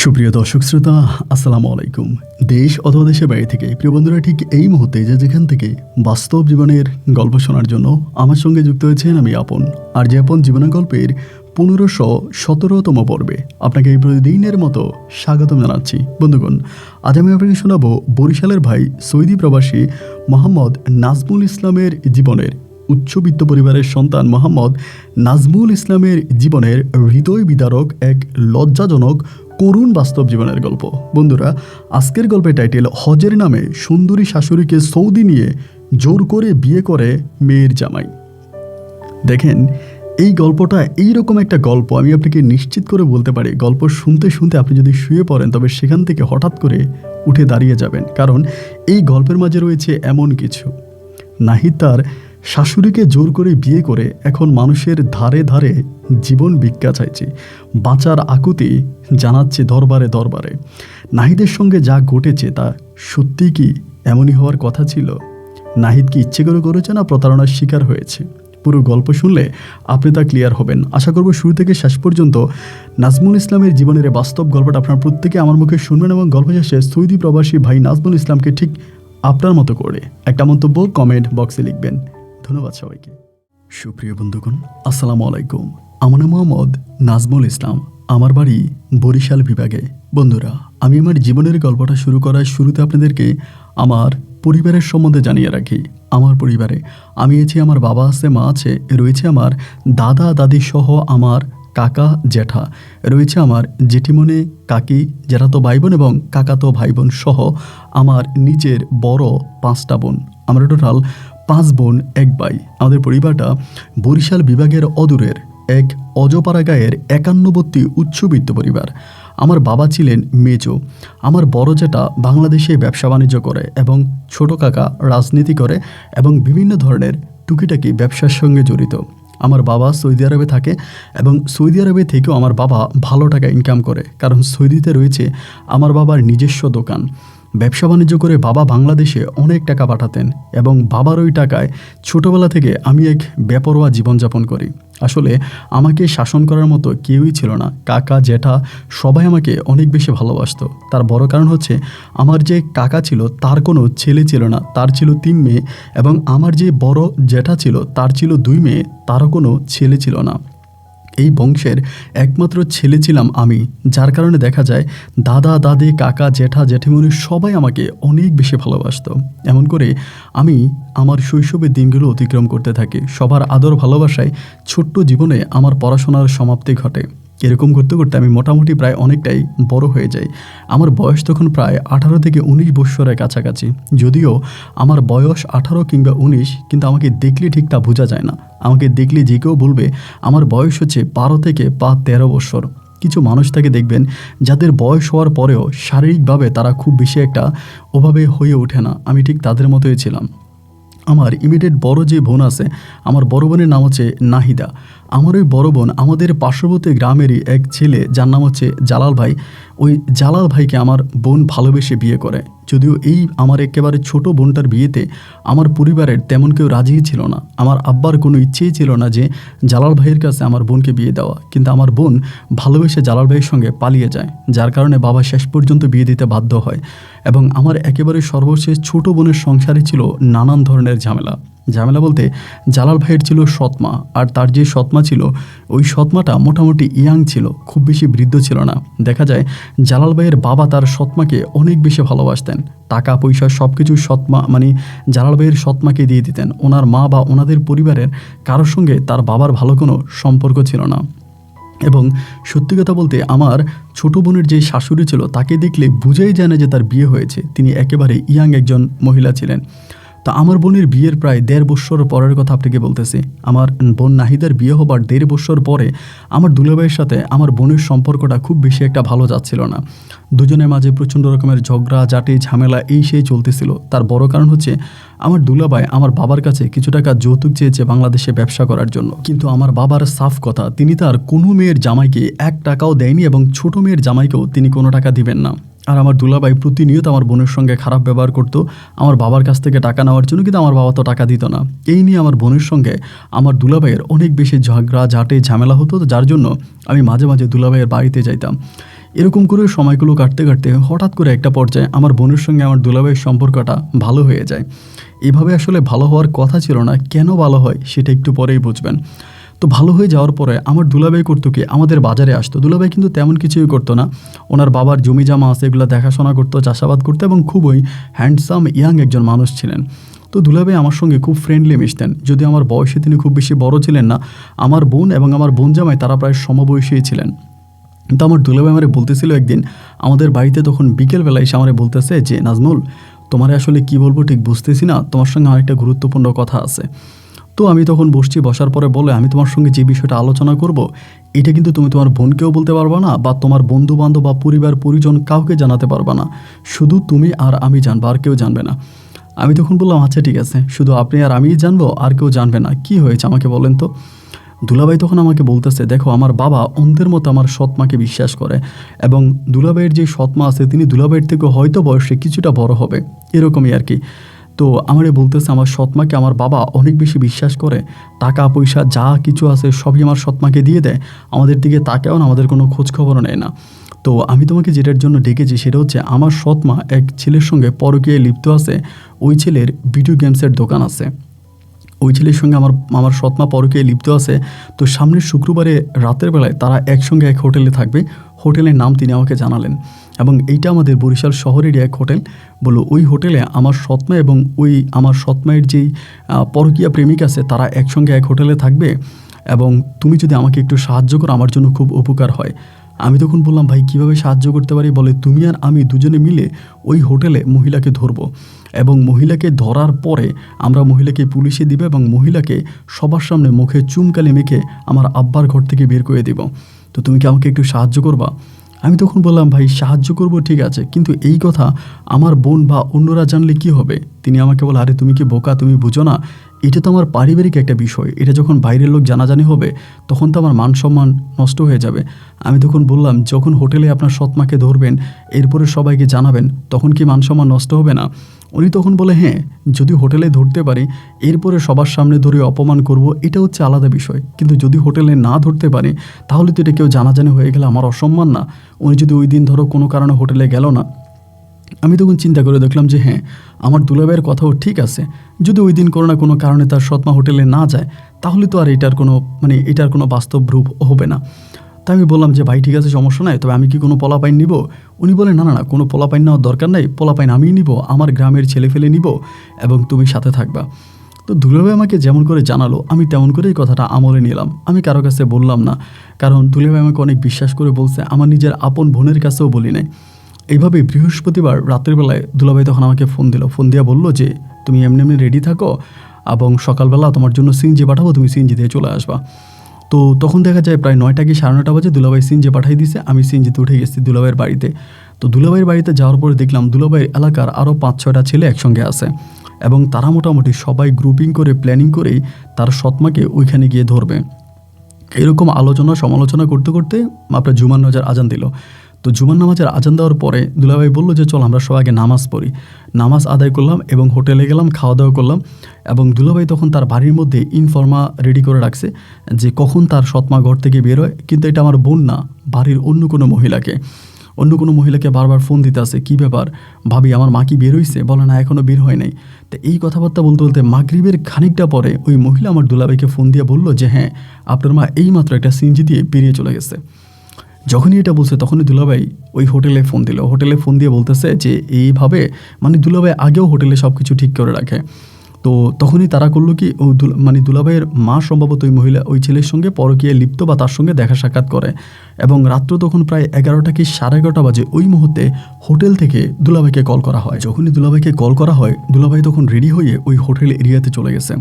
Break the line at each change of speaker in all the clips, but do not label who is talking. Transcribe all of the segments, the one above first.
সুপ্রিয় দর্শক শ্রোতা, আসসালামু আলাইকুম। দেশ অথবা দেশের বাইরে থেকে প্রিয় বন্ধুরা ঠিক এই মুহূর্তে যেখান থেকে বাস্তব জীবনের গল্প শোনার জন্য আমার সঙ্গে যুক্ত হয়েছেন আমি আপন। আর যে আপন জীবনের গল্পের 1517তম পর্বে আপনাকে এই প্রতিদিনের মতো স্বাগতম জানাচ্ছি। বন্ধুগণ, আজ আমি আপনাকে শোনাবো বরিশালের ভাই সৌদি প্রবাসী মোহাম্মদ নাজমুল ইসলামের জীবনের উচ্চবিত্ত পরিবারের সন্তান মোহাম্মদ নাজমুল ইসলামের জীবনের হৃদয় বিদারক এক লজ্জাজনক করুণ বাস্তব জীবনের গল্প। বন্ধুরা, আজকের গল্পের টাইটেল হজের নামে সুন্দরী শাশুড়িকে সৌদি নিয়ে জোর করে বিয়ে করে মেয়ের জামাই। দেখেন, এই গল্পটা এইরকম একটা গল্প, আমি আপনাকে নিশ্চিত করে বলতে পারি গল্প শুনতে শুনতে আপনি যদি শুয়ে পড়েন তবে সেখান থেকে হঠাৎ করে উঠে দাঁড়িয়ে যাবেন, কারণ এই গল্পের মাঝে রয়েছে এমন কিছু। নাহিদ তার শাশুড়িকে জোর করে বিয়ে করে এখন মানুষের ধারে ধারে জীবন ভিক্ষা চাইছে, বাঁচার আকুতি জানাচ্ছে দরবারে দরবারে। নাহিদের সঙ্গে যা ঘটেছে তা সত্যি কি এমনই হওয়ার কথা ছিল? নাহিদ কি ইচ্ছে করে করেছে না প্রতারণার শিকার হয়েছে? পুরো গল্প শুনলে আপনি তা ক্লিয়ার হবেন। আশা করব শুরু থেকে শেষ পর্যন্ত নাজমুল ইসলামের জীবনের বাস্তব গল্পটা আপনার প্রত্যেকে আমার মুখে শুনবেন এবং গল্প শেষে সৌদি প্রবাসী ভাই নাজমুল ইসলামকে ঠিক আপনার মতো করে একটা মন্তব্য কমেন্ট বক্সে লিখবেন। ধন্যবাদ সবাইকে। সুপ্রিয় বন্ধুগণ, আসসালামু আলাইকুম। আমার নাম মোহাম্মদ নাজমুল ইসলাম, আমার বাড়ি বরিশাল বিভাগে। বন্ধুরা, আমি আমার জীবনের গল্পটা শুরু করার শুরুতে আপনাদেরকে আমার পরিবারের সম্বন্ধে জানিয়ে রাখি। আমার পরিবারে আমি আছি, আমার বাবা আছে, মা আছে, রয়েছে আমার দাদা দাদি সহ আমার কাকা জ্যাঠা, রয়েছে আমার জেঠিমণি কাকি জ্যাঠাতো ভাই বোন এবং কাকাতো ভাই বোন সহ আমার নিজের বড় 5টা বোন। আমরা টোটাল 5 বোন 1 ভাই। আমাদের পরিবারটা বরিশাল বিভাগের অদূরের এক অজপাড়া গায়ের 51বর্তী উচ্চবিত্ত পরিবার। আমার বাবা ছিলেন মেজো, আমার বড় জ্যাঠা বাংলাদেশে ব্যবসা বাণিজ্য করে এবং ছোট কাকা রাজনীতি করে এবং বিভিন্ন ধরনের টুকিটাকি ব্যবসার সঙ্গে জড়িত। আমার বাবা সৌদি আরবে থাকে এবং সৌদি আরবে থেকেও আমার বাবা ভালো টাকা ইনকাম করে, কারণ সৌদিতে রয়েছে আমার বাবার নিজস্ব দোকান। ব্যবসা বাণিজ্য করে বাবা বাংলাদেশে অনেক টাকা পাঠাতেন এবং বাবার ওই টাকায় ছোটোবেলা থেকে আমি এক বেপরোয়া জীবনযাপন করি। আসলে আমাকে শাসন করার মতো কেউই ছিল না। কাকা জ্যাঠা সবাই আমাকে অনেক বেশি ভালোবাসতো। তার বড় কারণ হচ্ছে আমার যে কাকা ছিল তার কোনো ছেলে ছিল না, তার ছিল 3 মেয়ে, এবং আমার যে বড় জ্যাঠা ছিল তার ছিল 2 মেয়ে, তারও কোনো ছেলে ছিল না। এই বংশের একমাত্র ছেলে ছিলাম আমি, যার কারণে দেখা যায় দাদা দাদি কাকা জ্যাঠা জ্যাঠিমণি সবাই আমাকে অনেক বেশি ভালোবাসত। এমন করে আমি আমার শৈশবের দিনগুলো অতিক্রম করতে থাকি। সবার আদর ভালোবাসায় ছোট্ট জীবনে আমার পড়াশোনার সমাপ্তি ঘটে। এরকম করতে করতে আমি মোটামুটি প্রায় অনেকটাই বড় হয়ে যাই। আমার বয়স তখন প্রায় 18 থেকে 19 বৎসরের কাছাকাছি। যদিও আমার বয়স 18 কিংবা 19, কিন্তু আমাকে দেখলে ঠিক তা বোঝা যায় না। আমাকে দেখলে যে কেউ বলবে আমার বয়স হচ্ছে 12 থেকে বা 13 বৎসর। কিছু মানুষ তাকে দেখবেন যাদের বয়স হওয়ার পরেও শারীরিকভাবে তারা খুব বেশি একটা ওভাবে হয়ে ওঠে না। আমি ঠিক তাদের মতোই ছিলাম। আমার ইমিডিয়েট বড় যে বোন আছে, আমার বড় বোনের নাম হচ্ছে নাহিদা। আমার ওই বড় বোন আমাদের পার্শ্ববর্তী গ্রামেরই এক ছেলে যার নাম হচ্ছে জালাল ভাই। ওই জালাল ভাইকে আমার বোন ভালোবেসে বিয়ে করে। যদিও এই আমার একেবারে ছোট বোনটার বিয়েতে আমার পরিবারের তেমন কেউ রাজিই ছিল না। আমার আব্বার কোনো ইচ্ছেই ছিল না যে জালাল ভাইয়ের কাছে আমার বোনকে বিয়ে দেওয়া, কিন্তু আমার বোন ভালোবেসে জালাল ভাইয়ের সঙ্গে পালিয়ে যায়, যার কারণে বাবা শেষ পর্যন্ত বিয়ে দিতে বাধ্য হয়। এবং আমার একেবারে সর্বশেষ ছোট বোনের সংসারে ছিল নানান ধরনের ঝামেলা। ঝামেলা বলতে জালাল ভাইয়ের ছিল সৎমা, আর তার যে সৎমা ছিল ওই সৎমাটা মোটামুটি ইয়াং ছিল, খুব বেশি বৃদ্ধ ছিল না। দেখা যায় জালাল ভাইয়ের বাবা তার সৎমাকে অনেক বেশি ভালোবাসতেন। টাকা পয়সা সব কিছু সৎমা মানে জালাল ভাইয়ের সৎমাকে দিয়ে দিতেন। ওনার মা বা ওনাদের পরিবারের কারোর সঙ্গে তার বাবার ভালো কোনো সম্পর্ক ছিল না। এবং সত্যি কথা বলতে আমার ছোট বোনের যে শাশুড়ি ছিল তাকে দেখলে বুঝাই যায় না যে তার বিয়ে হয়েছে। তিনি একেবারে ইয়াং একজন মহিলা ছিলেন। তা আমার বোনের বিয়ের প্রায় 1.5 বৎসর পরের কথা আপনাকে বলতেছি। আমার বোন নাহিদার বিয়ে হবার 1.5 বৎসর পরে আমার দুলাভাইয়ের সাথে আমার বোনের সম্পর্কটা খুব বেশি একটা ভালো যাচ্ছিল না। দুজনের মাঝে প্রচণ্ড রকমের ঝগড়া ঝাঁটি ঝামেলা এই সেই চলতেছিল। তার বড় কারণ হচ্ছে আমার দুলাভাই আমার বাবার কাছে কিছু টাকা যৌতুক চেয়েছে বাংলাদেশে ব্যবসা করার জন্য, কিন্তু আমার বাবার সাফ কথা, তিনি তার কোনো মেয়ের জামাইকে 1 টাকাও দেয়নি এবং ছোট মেয়ের জামাইকেও তিনি কোনো টাকা দিবেন না। আর আমার দুলাভাই প্রতিনিয়ত আমার বোনের সঙ্গে খারাপ ব্যবহার করতো আমার বাবার কাছ থেকে টাকা নেওয়ার জন্য, কিন্তু আমার বাবা তো টাকা দিত না। এই নিয়ে আমার বোনের সঙ্গে আমার দুলাভাইয়ের অনেক বেশি ঝগড়া ঝাঁটে ঝামেলা হতো, যার জন্য আমি মাঝে মাঝে দুলাভাইয়ের বাড়িতে যাইতাম। এরকম করে সময়গুলো কাটতে কাটতে হঠাৎ করে একটা পর্যায়ে আমার বোনের সঙ্গে আমার দুলাভাইয়ের সম্পর্কটা ভালো হয়ে যায়। এভাবে আসলে ভালো হওয়ার কথা ছিল না, কেন ভালো হয় সেটা একটু পরেই বুঝবেন। তো ভালো হয়ে যাওয়ার পরে আমার দুলাভাই করতো কি, আমাদের বাজারে আসতো। দুলাভাই কিন্তু তেমন কিছুই করতো না, ওনার বাবার জমি জামা আছে এগুলো দেখাশোনা করতো, চাষাবাদ করতো এবং খুবই হ্যান্ডসাম ইয়াং একজন মানুষ ছিলেন। তো দুলাভাই আমার সঙ্গে খুব ফ্রেন্ডলি মিশতেন, যদিও আমার বয়সে তিনি খুব বেশি বড় ছিলেন না। আমার বোন এবং আমার বোন জামাই তারা প্রায় সমবয়সী ছিলেন। কিন্তু আমার দুলাভাই আমারে বলতেছিল একদিন আমাদের বাড়িতে, তখন বিকেলবেলায় এসে আমারে বলতেছে যে নাজমুল, তোমারে আসলে কি বলবো ঠিক বুঝতেছি না, তোমার সঙ্গে আরেকটা গুরুত্বপূর্ণ কথা আছে। তো আমি তখন বসছি, বসার পরে বলে আমি তোমার সঙ্গে যে বিষয়টা আলোচনা করব, এটা কিন্তু তুমি তোমার বোনকেও বলতে পারবা না বা তোমার বন্ধু বান্ধব বা পরিবার পরিজন কাউকে জানাতে পারবা না, শুধু তুমি আর আমি জানবো, আর কেউ জানবে না। আমি তখন বললাম আচ্ছা ঠিক আছে, শুধু আপনি আর আমিই জানবো, আর কেউ জানবে না, কি হয়েছে আমাকে বলেন তো। দুলাভাই তখন আমাকে বলতেছে, দেখো আমার বাবা অন্ধের মতো আমার সৎমাকে বিশ্বাস করে, এবং দুলাভাইয়ের যে সৎমা আছে তিনি দুলাভাইয়ের থেকে হয়তো বয়সে কিছুটা বড় হবে, এরকমই আর কি। তো আমারে বলতেছে আমার সৎমাকে আমার বাবা অনেক বেশি বিশ্বাস করে, টাকা পয়সা যা কিছু আছে সবই আমার সৎমাকে দিয়ে দেয়, আমাদের দিকে তাকেও না, আমাদের কোনো খোঁজখবরও নেয় না। তো আমি তোমাকে যেটার জন্য ডেকেছি সেটা হচ্ছে আমার সৎমা এক ছেলের সঙ্গে পরকীয়ায় লিপ্ত আছে, ওই ছেলের ভিডিও গেমসের দোকান আছে, ওই ছেলের সঙ্গে আমার সৎমা পরকীয়ায় লিপ্ত আছে। তো সামনের শুক্রবারে রাতের বেলায় তারা একসঙ্গে এক হোটেলে থাকবে, হোটেলের নাম তিনি আমাকে জানালেন, এবং এইটা আমাদের বরিশাল শহরেরই এক হোটেল। বললো ওই হোটেলে আমার সৎমা এবং ওই আমার সৎমায়ের যেই পরকীয়া প্রেমিক আছে তারা একসঙ্গে এক হোটেলে থাকবে, এবং তুমি যদি আমাকে একটু সাহায্য করো আমার জন্য খুব উপকার হয়। আমি তখন বললাম ভাই কীভাবে সাহায্য করতে পারি। বলে তুমি আর আমি দুজনে মিলে ওই হোটেলে মহিলাকে ধরবো, এবং মহিলাকে ধরার পরে আমরা মহিলাকে পুলিশে দিব, এবং মহিলাকে সবার সামনে মুখে চুমকালি মেখে আমার আব্বার ঘর থেকে বের করে দিব। তো তুমি কি আমাকে একটু সাহায্য করবা? আমি তখন বললাম ভাই সাহায্য করব ঠিক আছে, কিন্তু এই কথা আমার বোন বা অন্যরা জানলে কি হবে। তিনি আমাকে বলে আরে তুমি কি বোকা, তুমি বুঝো না, এটা তো আমার পারিবারিক একটা বিষয়, এটা যখন বাইরের লোক জানাজানি হবে তখন তো আমার মান সম্মান নষ্ট হয়ে যাবে। আমি তখন বললাম যখন হোটেলে আপনার সৎমাকে ধরবেন এরপরে সবাইকে জানাবেন তখন কি মান সম্মান নষ্ট হবে না? উনি তখন বলে হ্যাঁ, যদি হোটেলে ধরতে পারি এরপরে সবার সামনে ধরে অপমান করব এটা হচ্ছে আলাদা বিষয়, কিন্তু যদি হোটেলে না ধরতে পারি তাহলে তো এটা কেউ জানাজানি হয়ে গেলে আমার অসম্মান না। উনি যদি ওই দিন ধরো কোনো কারণে হোটেলে গেল না, আমি তখন চিন্তা করে দেখলাম যে হ্যাঁ, আমার দুলাভাইয়ের কথাও ঠিক আছে, যদি ওই দিন কোনো না কোনো কারণে তার সৎমা হোটেলে না যায় তাহলে তো আর এটার কোনো বাস্তব রূপ হবে না। তাই আমি বললাম যে ভাই ঠিক আছে সমস্যা নাই, তবে আমি কি কোনো পোলাপাইন নিব? উনি বলে না না না, কোনো পোলাপাইন নেওয়ার দরকার নাই, পোলাপাইন আমিই নিব, আমার গ্রামের ছেলে ফেলে নিব এবং তুমি সাথে থাকবা। তো দুলাভাই আমাকে যেমন করে জানালো আমি তেমন করে এই কথাটা আমলে নিলাম। আমি কারো কাছে বললাম না, কারণ দুলাভাই আমাকে অনেক বিশ্বাস করে বলছে, আমার নিজের আপন বোনের কাছেও বলি নাই। এইভাবে বৃহস্পতিবার রাতের বেলায় দুলাভাই তখন আমাকে ফোন দিয়ে বললো যে তুমি এমনি এমনি রেডি থাকো, এবং সকালবেলা তোমার জন্য সিএনজি পাঠাবো, তুমি সিএনজি দিয়ে চলে আসবা। তো তখন দেখা যায় প্রায় 9টা কি 9:30 বাজে দুলাভাই সিএনজি পাঠিয়ে দিয়েছে, আমি সিএনজিতে উঠে গেছি দুলাভাইয়ের বাড়িতে। তো দুলাভাইয়ের বাড়িতে যাওয়ার পরে দেখলাম দুলাভাইয়ের এলাকার আরও 5-6টা ছেলে একসঙ্গে আছে, এবং তারা মোটামুটি সবাই গ্রুপিং করে প্ল্যানিং করেই তার সৎমাকে ওইখানে গিয়ে ধরবে। এরকম আলোচনা সমালোচনা করতে করতে আপনার জুমার নামাজের আজান দিল। তো জুমার নামাজের আজান দেওয়ার পরে দুলাভাই বললো যে চল আমরা সবাই আগে নামাজ পড়ি। নামাজ আদায় করলাম এবং হোটেলে গেলাম, খাওয়া দাওয়া করলাম, এবং দুলাভাই তখন তার বাড়ির মধ্যে ইনফর্মা রেডি করে রাখছে যে কখন তার সৎমা ঘর থেকে বের হয়, কিন্তু এটা আমার বোন না, বাড়ির অন্য কোনো মহিলাকে বারবার ফোন দিতে আসে, কী ব্যাপার ভাবি আমার মা কি বের হয়েছে? বলে না এখনও বের হয় নাই। তো এই কথাবার্তা বলতে বলতে মাগরিবের খানিকটা পরে ওই মহিলা আমার দুলাভাইকে ফোন দিয়ে বলল যে হ্যাঁ আপনার মা এইমাত্র একটা সিএনজি দিয়ে বেরিয়ে চলে গেছে। যখনই এটা বলছে তখনই দুলাভাই ওই হোটেলে ফোন দিয়ে বলতেছে যে এইভাবে, দুলাভাই আগেও হোটেলে সব কিছু ঠিক করে রাখে। তো তখনই তারা করলো কি, ও দুলাভাইয়ের মা সম্ভবত ওই ছেলের সঙ্গে পরকীয়ায় লিপ্ত বা তার সঙ্গে দেখা সাক্ষাৎ করে, এবং রাত্র তখন প্রায় 11টা কি 11:30 বাজে ওই মুহূর্তে হোটেল থেকে দুলাভাইকে কল করা হয়। যখনই দুলাভাইকে কল করা হয় দুলাভাই তখন রেডি হয়ে ওই হোটেল এরিয়াতে চলে গেছে,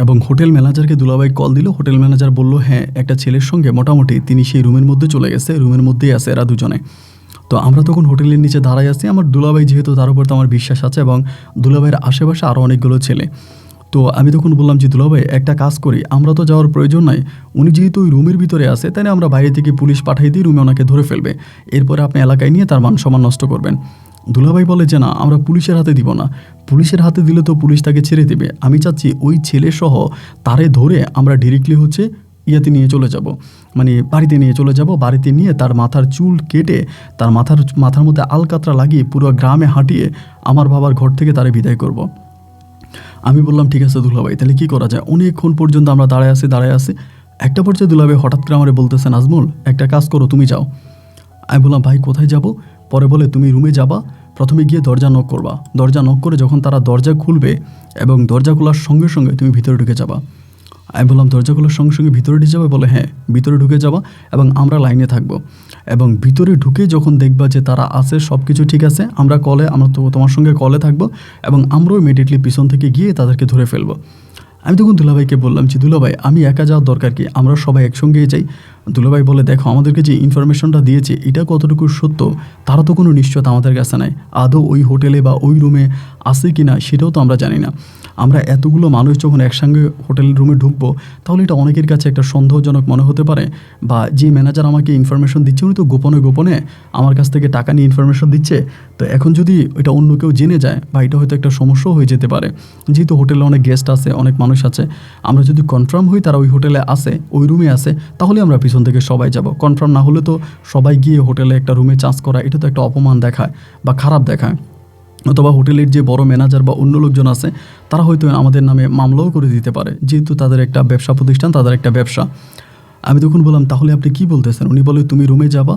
এবং হোটেল ম্যানেজারকে দুলাভাই কল দিল। হোটেল ম্যানেজার বলল হ্যাঁ একটা ছেলের সঙ্গে মোটামুটি তিনি সেই রুমের মধ্যে চলে গেছে, রুমের মধ্যেই আছে এরা দুজনে। তো আমরা তখন হোটেলের নিচে দাঁড়াই আছি, আমার দুলাভাই যেহেতু তার উপর তো আমার বিশ্বাস আছে, এবং দুলাভাইয়ের আশেপাশে আরও অনেকগুলো ছেলে। তো আমি তখন বললাম যে দুলাভাই একটা কাজ করি, আমরা তো যাওয়ার প্রয়োজন নাই, উনি যেহেতু ওই রুমের ভিতরে আছে তাই আমরা বাইরে থেকে পুলিশ পাঠিয়ে দিই, রুমে ওনাকে ধরে ফেলবে, এরপরে আপনি এলাকায় নিয়ে তার মান সম্মান নষ্ট করবেন। দুলাভাই বলে যে না আমরা পুলিশের হাতে দিব না, পুলিশের হাতে দিলে তো পুলিশ তাকে ছেড়ে দেবে, আমি চাচ্ছি ওই ছেলে সহ তারে ধরে আমরা ডিরেক্টলি ইয়াতে নিয়ে চলে যাব, মানে বাড়িতে নিয়ে চলে যাব, বাড়িতে নিয়ে তার মাথার চুল কেটে তার মাথার মধ্যে আলকাতরা লাগিয়ে পুরো গ্রামে হাঁটিয়ে আমার বাবার ঘর থেকে তারে বিদায় করব। আমি বললাম ঠিক আছে দুলাভাই, তাহলে কী করা যায়? অনেকক্ষণ পর্যন্ত আমরা দাঁড়ায় আছি। একটা পর্যায়ে দুলাভাই হঠাৎ করে আমারে বলতেছে, নাজমুল একটা কাজ করো, তুমি যাও। আমি বললাম ভাই কোথায় যাব? পরে বলে তুমি রুমে যাবা, প্রথমে গিয়ে দরজা নক করবা, দরজা নক করে যখন তারা দরজা খুলবে এবং দরজা খোলার সঙ্গে সঙ্গে তুমি ভিতরে ঢুকে যাবা। আমি বললাম দরজা খোলার সঙ্গে সঙ্গে ভিতরে ঢুকে যাবে? বলে হ্যাঁ, ভিতরে ঢুকে যাবা এবং আমরা লাইনে থাকবো, এবং ভিতরে ঢুকে যখন দেখবা যে তারা আছে, সব কিছু ঠিক আছে, আমরা তো তোমার সঙ্গে কলে থাকবো এবং আমরাও ইমিডিয়েটলি পিছন থেকে গিয়ে তাদেরকে ধরে ফেলবো। আমি তখন দুলাভাইকে বললাম যে দুলাভাই আমি একা যাওয়ার দরকার কি, আমরা সবাই একসঙ্গেই যাই। দুলাভাই বলে দেখো আমাদেরকে যে ইনফরমেশনটা দিয়েছে এটা কতটুকু সত্য তারা তো কোনো নিশ্চয়তা আমাদের কাছে নাই, আদৌ ওই হোটেলে বা ওই রুমে আছে কি না সেটাও তো আমরা জানি না। আমরা এতগুলো মানুষ যখন একসঙ্গে হোটেল রুমে ঢুকবো তাহলে এটা অনেকের কাছে একটা সন্দেহজনক মনে হতে পারে, বা যে ম্যানেজার আমাকে ইনফরমেশন দিচ্ছে উনি তো গোপনে আমার কাছ থেকে টাকা নিয়ে ইনফরমেশন দিচ্ছে, তো এখন যদি এটা অন্য কেউ জেনে যায় বা এটা হয়তো একটা সমস্যাও হয়ে যেতে পারে। যেহেতু হোটেলে অনেক গেস্ট আছে, অনেক মানুষ আছে, আমরা যদি কনফার্ম হই তারা ওই হোটেলে আছে, ওই রুমে আছে, তাহলে আমরা পিছন থেকে সবাই যাব। কনফার্ম না হলে তো সবাই গিয়ে হোটেলে একটা রুমে চান্স করা এটা তো একটা অপমান দেখায় বা খারাপ দেখায়। অথবা হোটেলের যে বড় ম্যানেজার বা অন্য লোকজন আছে তারা হয়তো আমাদের নামে মামলাও করে দিতে পারে, যেহেতু তাদের একটা ব্যবসা প্রতিষ্ঠান, তাদের একটা ব্যবসা। আমি তখন বললাম তাহলে আপনি কি বলতেছেন? উনি বলে তুমি রুমে যাবা,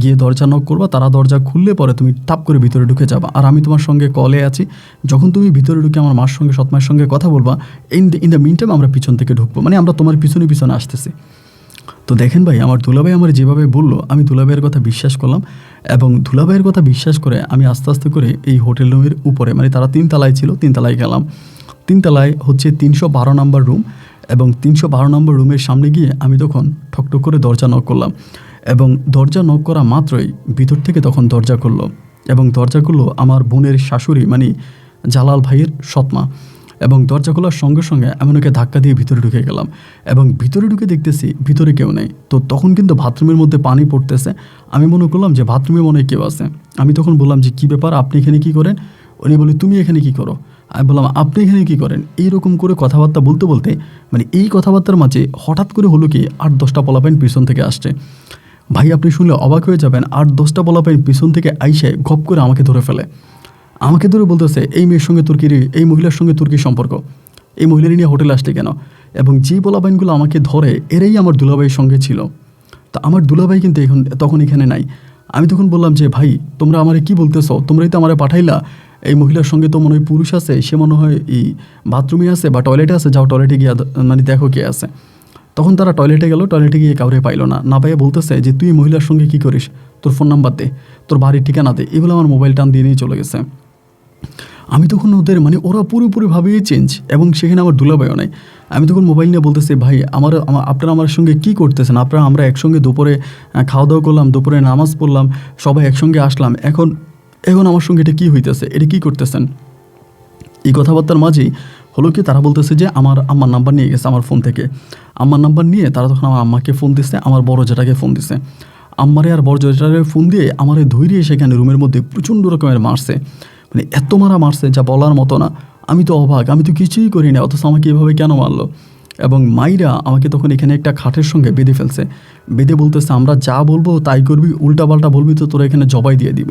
গিয়ে দরজা নক করবা, তারা দরজা খুললে পরে তুমি টাপ করে ভিতরে ঢুকে যাবা, আর আমি তোমার সঙ্গে কলে আছি, যখন তুমি ভিতরে ঢুকে আমার মার সঙ্গে সৎমায়ের সঙ্গে কথা বলবা, ইন দ্য মিন টাইম আমরা পিছন থেকে ঢুকবো, মানে আমরা তোমার পিছনে আসতেছি। তো দেখেন ভাই, আমার দুলাভাই আমার যেভাবে বললো আমি দুলাভাইয়ের কথা বিশ্বাস করলাম, এবং দুলাভাইয়ের কথা বিশ্বাস করে আমি আস্তে আস্তে করে এই হোটেল রুমের উপরে, মানে তারা 3 তলায় ছিল, 3 তলায় গেলাম। 3 তলায় হচ্ছে 312 নম্বর রুম, এবং 312 নম্বর রুমের সামনে গিয়ে আমি তখন ঠকঠক করে দরজা নক করলাম, এবং দরজা নক করা মাত্রই ভিতর থেকে তখন দরজা খুললো, এবং দরজা খুললো আমার বোনের শাশুড়ি, মানে জালাল ভাইয়ের সৎমা। এবং দরজা খোলার সঙ্গে সঙ্গে আমি ওকে ধাক্কা দিয়ে ভিতরে ঢুকে গেলাম, এবং ভিতরে ঢুকে দেখতেছি ভিতরে কেউ নেই। তো তখন কিন্তু বাথরুমের মধ্যে পানি পড়তেছে, আমি মনে করলাম যে বাথরুমে মনে হয় কেউ আছে। আমি তখন বললাম যে কী ব্যাপার, আপনি এখানে কী করেন? উনি বলে তুমি এখানে কী করো? আমি বললাম আপনি এখানে কী করেন? এইরকম করে কথাবার্তা বলতে বলতে, মানে এই কথাবার্তার মাঝে হঠাৎ করে হলো কি 8-10টা পোলাপাইন পিছন থেকে আসছে। ভাই আপনি শুনলে অবাক হয়ে যাবেন, 8-10টা পোলাপাইন পিছন থেকে আইসে গপ করে আমাকে ধরে ফেলে। আমাকে ধরে বলতেছে এই মেয়ের সঙ্গে তোর কি, এই মহিলার সঙ্গে তোর কী সম্পর্ক, এই মহিলার নিয়ে হোটেলে আসলে কেন? এবং যে পোলাপাইনগুলো আমাকে ধরে এরাই আমার দুলাভাইয়ের সঙ্গে ছিল। তা আমার দুলাভাই কিন্তু তখন এখানে নাই। আমি তখন বললাম যে ভাই তোমরা আমারে কি বলতেছো, তোমরাই তো আমারে পাঠাইলা, এই মহিলার সঙ্গে তো মনে হয় পুরুষ আছে, সে মনে হয় এই বাথরুমে আছে বা টয়লেটে আছে, যাও টয়লেটে গিয়ে মানে দেখো কে আছে। তখন তারা টয়লেটে গেল, টয়লেটে গিয়ে কাউরে পাইলো না পাইয়ে বলতেছে যে তুই মহিলার সঙ্গে কি করিস, তোর ফোন নাম্বার দে, তোর বাড়ির ঠিকানা দে, এগুলো আমার মোবাইল টান দিয়ে নিয়ে চলে গেছে। আমি তখন ওদের, মানে ওরা পুরোপুরিভাবেই চেঞ্জ, এবং সেখানে আমার দুলাভাইও নাই। আমি তখন মোবাইল নিয়ে বলতেছি ভাই আপনারা আমার সঙ্গে কী করতেছেন? আমরা একসঙ্গে দুপুরে খাওয়া দাওয়া করলাম, দুপুরে নামাজ পড়লাম, সবাই একসঙ্গে আসলাম, এখন আমার সঙ্গে এটা কী হইতেছে, এটা কী করতেছেন? এই কথাবার্তার মাঝেই হলো কি তারা বলতেছে যে আমার আম্মার নাম্বার নিয়ে গেছে আমার ফোন থেকে। আম্মার নাম্বার নিয়ে তারা তখন আমার আম্মাকে ফোন দিচ্ছে, আমার বড় জেঠাকে ফোন দিচ্ছে। আম্মারে আর বড় জেঠাকে ফোন দিয়ে আমারে ধৈর্য সেখানে রুমের মধ্যে প্রচণ্ড রকমের মারছে, মানে এত মারছে যা বলার মতো না। আমি তো অবাক, আমি তো কিছুই করি না, অথচ আমাকে এভাবে কেন মারলো? এবং মাইরা আমাকে তখন এখানে একটা খাটের সঙ্গে বেঁধে ফেলছে, বেঁধে বলতেছে আমরা যা বলবো তাই করবি, উল্টাপাল্টা বলবি তো তোরা এখানে জবাই দিয়ে দিব,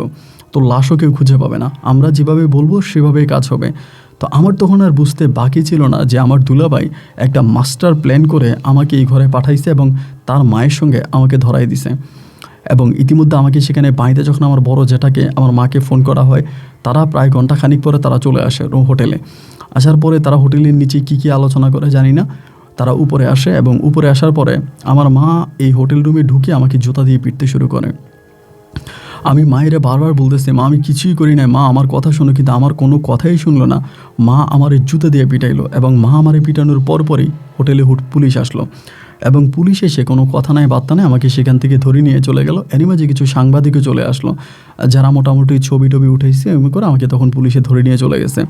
তোর লাশও কেউ খুঁজে পাবে না, আমরা যেভাবে বলবো সেভাবেই কাজ হবে। তো আমার তখন আর বুঝতে বাকি ছিল না যে আমার দুলাভাই একটা মাস্টার প্ল্যান করে আমাকে এই ঘরে পাঠাইছে এবং তার মায়ের সঙ্গে আমাকে ধরাই দিছে। এবং ইতিমধ্যে আমাকে সেখানে বাইরে যখন আমার বড় জেঠাকে আমার মাকে ফোন করা হয়, তারা প্রায় ঘন্টাখানিক পরে তারা চলে আসে হোটেলে। আসার পরে তারা হোটেলের নিচে কী আলোচনা করে জানি না, তারা উপরে আসে, এবং উপরে আসার পরে আমার মা এই হোটেল রুমে ঢুকে আমাকে জুতা দিয়ে পিটতে শুরু করে। আমি মায়েরা বারবার বলতেছি মা আমি কিছুই করি না, মা আমার কথা শোনো, কিন্তু আমার কোনো কথাই শুনলো না। মা আমার জুতা দিয়ে পিটাইলো, এবং মা আমার পিটানোর পরপরই হোটেলে পুলিশ আসলো, এবং পুলিশ এসে কোনো কথা নাই বার্তা নেই আমাকে সেখান থেকে ধরে নিয়ে চলে গেল। এরই মাঝে কিছু সাংবাদিকও চলে আসলো, যারা মোটামুটি ছবি টবি উঠেছে এমনি করে আমাকে তখন পুলিশে ধরে নিয়ে চলে গেছে।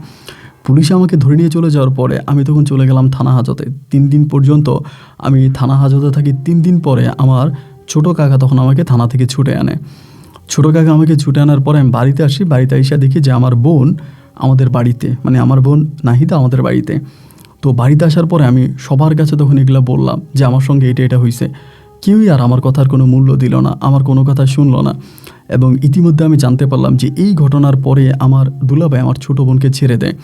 পুলিশে আমাকে ধরে নিয়ে চলে যাওয়ার পরে আমি তখন চলে গেলাম থানা হাজতে। 3 দিন পর্যন্ত আমি থানা হাজতে থাকি। 3 দিন পরে আমার ছোট কাকা তখন আমাকে থানা থেকে ছুটে আনে। ছোটো কাকা আমাকে ছুটে আনার পরে আমি বাড়িতে আসি। বাড়িতে এসে দেখি যে আমার বোন আমাদের বাড়িতে, মানে আমার বোন নাহিদা আমাদের বাড়িতে। তো বাড়িতে আসার পরে আমি সবার কাছে তখন এগুলো বললাম যে আমার সঙ্গে এটা হয়েছে। কেউই আর আমার কথার কোনো মূল্য দিল না, আমার কোনো কথা শুনলো না। এবং ইতিমধ্যে আমি জানতে পারলাম যে এই ঘটনার পরে আমার দুলাভাই আমার ছোটো বোনকে ছেড়ে দেয়।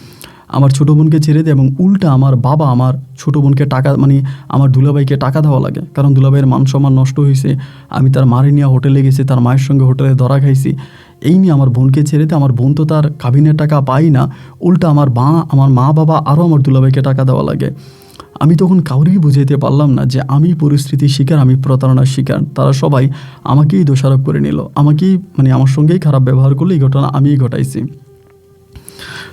আমার ছোটো বোনকে ছেড়ে দেয় এবং উল্টা আমার বাবা আমার ছোটো বোনকে টাকা মানে আমার দুলাভাইকে টাকা দেওয়া লাগে, কারণ দুলাভাইয়ের মান সম্মান নষ্ট হয়েছে। আমি তার মারে নিয়ে হোটেলে গেছি, তার মায়ের সঙ্গে হোটেলে ধরা খাইছি। এই নিয়ে আমার বোনকে ছেড়ে দিয়ে আমার বোন তো তার কাবিনের টাকা পাই না, উল্টা আমার মা বাবা আরও আমার দুলাভাইকে টাকা দেওয়া লাগে। আমি তখন কাউরেই বুঝাইতে পারলাম না যে আমি পরিস্থিতির শিকার, আমি প্রতারণার শিকার। তারা সবাই আমাকেই দোষারোপ করে নিল, আমাকেই মানে আমার সঙ্গেই খারাপ ব্যবহার করলে এই ঘটনা আমিই ঘটাইছি।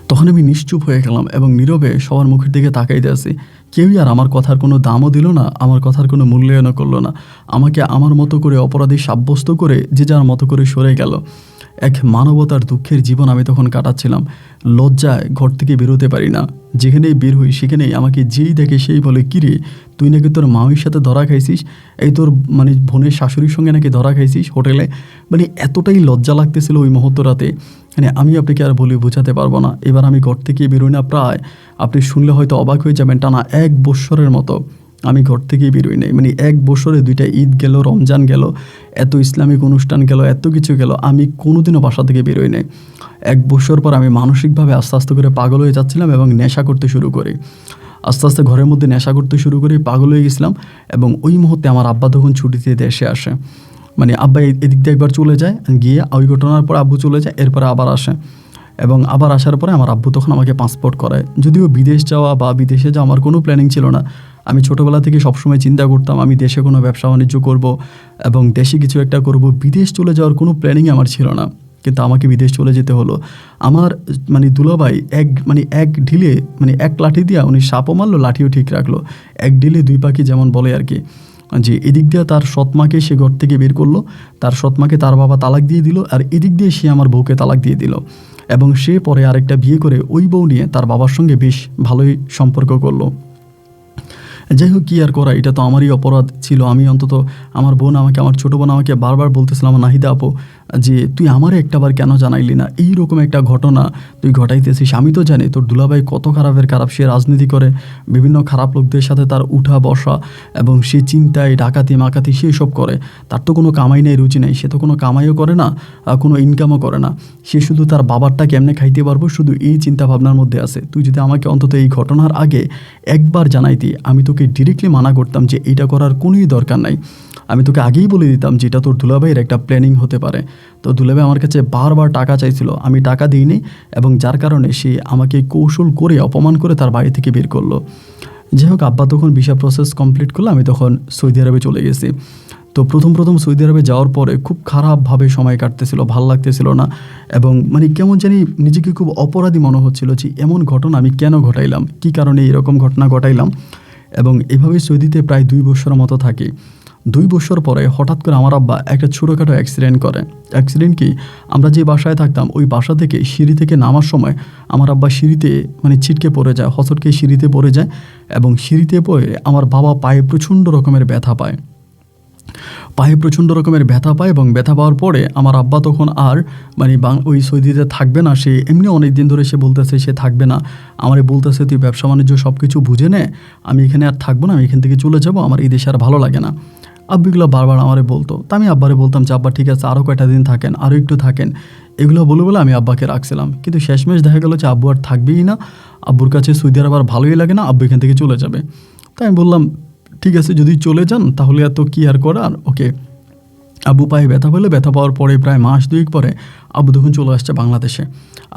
তখন আমি নিশ্চুপ হয়ে গেলাম এবং নীরবে সবার মুখের দিকে তাকাইতে আছি। কেউই আর আমার কথার কোনো দামও দিল না, আমার কথার কোনো মূল্যায়নও করলো না। আমাকে আমার মতো করে অপরাধী সাব্যস্ত করে যে যার মতো করে সরে গেল। এক মানবতার দুঃখের জীবন আমি তখন কাটাচ্ছিলাম। লজ্জায় ঘর থেকে বেরোতে পারি না, যেখানেই বের হই সেখানেই আমাকে যেই দেখে সেই বলে, কিরে তুই নাকি তোর মামির সাথে ধরা খাইছিস, এই তোর মানে বোনের শাশুড়ির সঙ্গে নাকি ধরা খাইছিস হোটেলে। মানে এতটাই লজ্জা লাগতেছিল ওই মুহূর্তটাতে, মানে আমি আপনাকে আর বলে বোঝাতে পারবো না। এবার আমি ঘর থেকে বেরোই না প্রায়, আপনি শুনলে হয়তো অবাক হয়ে যাবেন, টানা 1 বৎসরের মতো আমি ঘর থেকেই বেরোই নাই। মানে 1 বছরে 2টা ঈদ গেল, রমজান গেল, এত ইসলামিক অনুষ্ঠান গেল, এত কিছু গেল, আমি কোনোদিনও বাসা থেকে বেরোই নাই। 1 বছর পর আমি মানসিকভাবে আস্তে আস্তে করে পাগল হয়ে যাচ্ছিলাম এবং নেশা করতে শুরু করি। আস্তে আস্তে ঘরের মধ্যে নেশা করতে শুরু করি, পাগল হয়ে গেছিলাম। এবং ওই মুহূর্তে আমার আব্বা তখন ছুটিতে দেশে আসে। মানে আব্বা এদিক দিয়ে একবার চলে যায়, গিয়ে ওই ঘটনার পর আব্বু চলে যায়, এরপরে আবার আসে। এবং আবার আসার পরে আমার আব্বু তখন আমাকে পাসপোর্ট করায়। যদিও বিদেশ যাওয়া বা বিদেশে যাওয়া আমার কোনো প্ল্যানিং ছিল না। আমি ছোটোবেলা থেকে সবসময় চিন্তা করতাম আমি দেশে কোনো ব্যবসা বাণিজ্য করব এবং দেশে কিছু একটা করব। বিদেশ চলে যাওয়ার কোনো প্ল্যানিং আমার ছিল না, কিন্তু আমাকে বিদেশ চলে যেতে হলো। আমার মানে দুলাভাই এক ঢিলে এক লাঠি দিয়া উনি সাপও মারলো, লাঠিও ঠিক রাখলো। 1 ঢিলে 2 পাখি যেমন বলে আর কি, যে এদিক দিয়ে তার সৎমাকে সে ঘর থেকে বের করলো, তার সৎমাকে তার বাবা তালাক দিয়ে দিল, আর এদিক দিয়ে সে আমার বউকে তালাক দিয়ে দিল। এবং সে পরে আরেকটা বিয়ে করে ওই বউ নিয়ে তার বাবার সঙ্গে বেশ ভালোই সম্পর্ক করলো। যাই হোক, কী আর করা, এটা তো আমারই অপরাধ ছিল। আমি অন্তত আমার ছোটো বোন আমাকে বারবার বলতেছিলাম, নাহিদা আপু, যে তুই আমারে একটাবার কেন জানাইলি না, এইরকম একটা ঘটনা তুই ঘটাইতেছিস। আমি তো জানি তোর দুলাভাই কত খারাপের খারাপ, সে রাজনীতি করে, বিভিন্ন খারাপ লোকদের সাথে তার উঠা বসা, এবং সে চিন্তায় ডাকাতি মাকাতি সে সব করে। তার তো কোনো কামাই নেই, রুচি নেই, সে তো কোনো কামাইও করে না, কোনো ইনকামও করে না। সে শুধু তার বাবারটা কেমনে খাইতে পারবো, শুধু এই চিন্তা ভাবনার মধ্যে আছে। তুই যদি আমাকে অন্তত এই ঘটনার আগে একবার জানাইতি, আমি তোকে ডিরেক্টলি মানা করতাম যে এইটা করার কোনোই দরকার নাই। আমি তোকে আগেই বলে দিতাম যে এটা তোর দুলাভাইয়ের একটা প্ল্যানিং হতে পারে। তো দুলাভাই আমার কাছে বারবার টাকা চাইছিল, আমি টাকা দিইনি, এবং যার কারণে সে আমাকে কৌশল করে অপমান করে তার বাড়ি থেকে বের করলো। যাই হোক, আব্বা তখন ভিসা প্রসেস কমপ্লিট করলো, আমি তখন সৌদি আরবে চলে গেছি। তো প্রথম সৌদি আরবে যাওয়ার পরে খুব খারাপভাবে সময় কাটতেছিল, ভাল লাগতেছিল না, এবং কেমন জানি নিজেকে খুব অপরাধী মনে হচ্ছিল যে এমন ঘটনা আমি কেন ঘটাইলাম, কী কারণে এরকম ঘটনা ঘটাইলাম। এবং এভাবেই সৌদিতে প্রায় 2 বছরের মতো থাকি। 2 বছর পরে হঠাৎ করে আমার আব্বা একটা ছোটোখাটো অ্যাক্সিডেন্ট করে। অ্যাক্সিডেন্ট কি, আমরা যে বাসায় থাকতাম ওই বাসা থেকে সিঁড়ি থেকে নামার সময় আমার আব্বা সিঁড়িতে ছিটকে পড়ে যায়, হসটকে সিঁড়িতে পড়ে যায়, এবং সিঁড়িতে পড়ে আমার বাবা পায়ে প্রচণ্ড রকমের ব্যথা পায়। এবং ব্যথা পাওয়ার পরে আমার আব্বা তখন আর ওই সৌদিতে থাকবে না। সে এমনি অনেক দিন ধরে সে বলতেছে সে থাকবে না, আমারে বলতেছে তুই ব্যবসা বাণিজ্য সব কিছু বুঝে নে, আমি এখানে আর থাকবো না, আমি এখান থেকে চলে যাব, আমার এই দেশে আর ভালো লাগে না। আব্বিগুলো বারবার আমারে বলতো, তা আমি আব্বারে বলতাম যে আব্বা ঠিক আছে, আরও কয়টা দিন থাকেন, আরও একটু থাকেন, এগুলো বলে আমি আব্বাকে রাখছিলাম। কিন্তু শেষমেশ দেখা গেল যে আব্বু আর থাকবেই না, আব্বুর কাছে সৌদি আরব আর ভালোই লাগে না, আব্বু এখান থেকে চলে যাবে। তাই আমি বললাম ঠিক আছে, যদি চলে যান তাহলে এত কী আর করার, ওকে। আব্বু পায়ে ব্যথা পাওয়ার পরে প্রায় মাস 2 পরে আব্বু তখন চলে আসছে বাংলাদেশে।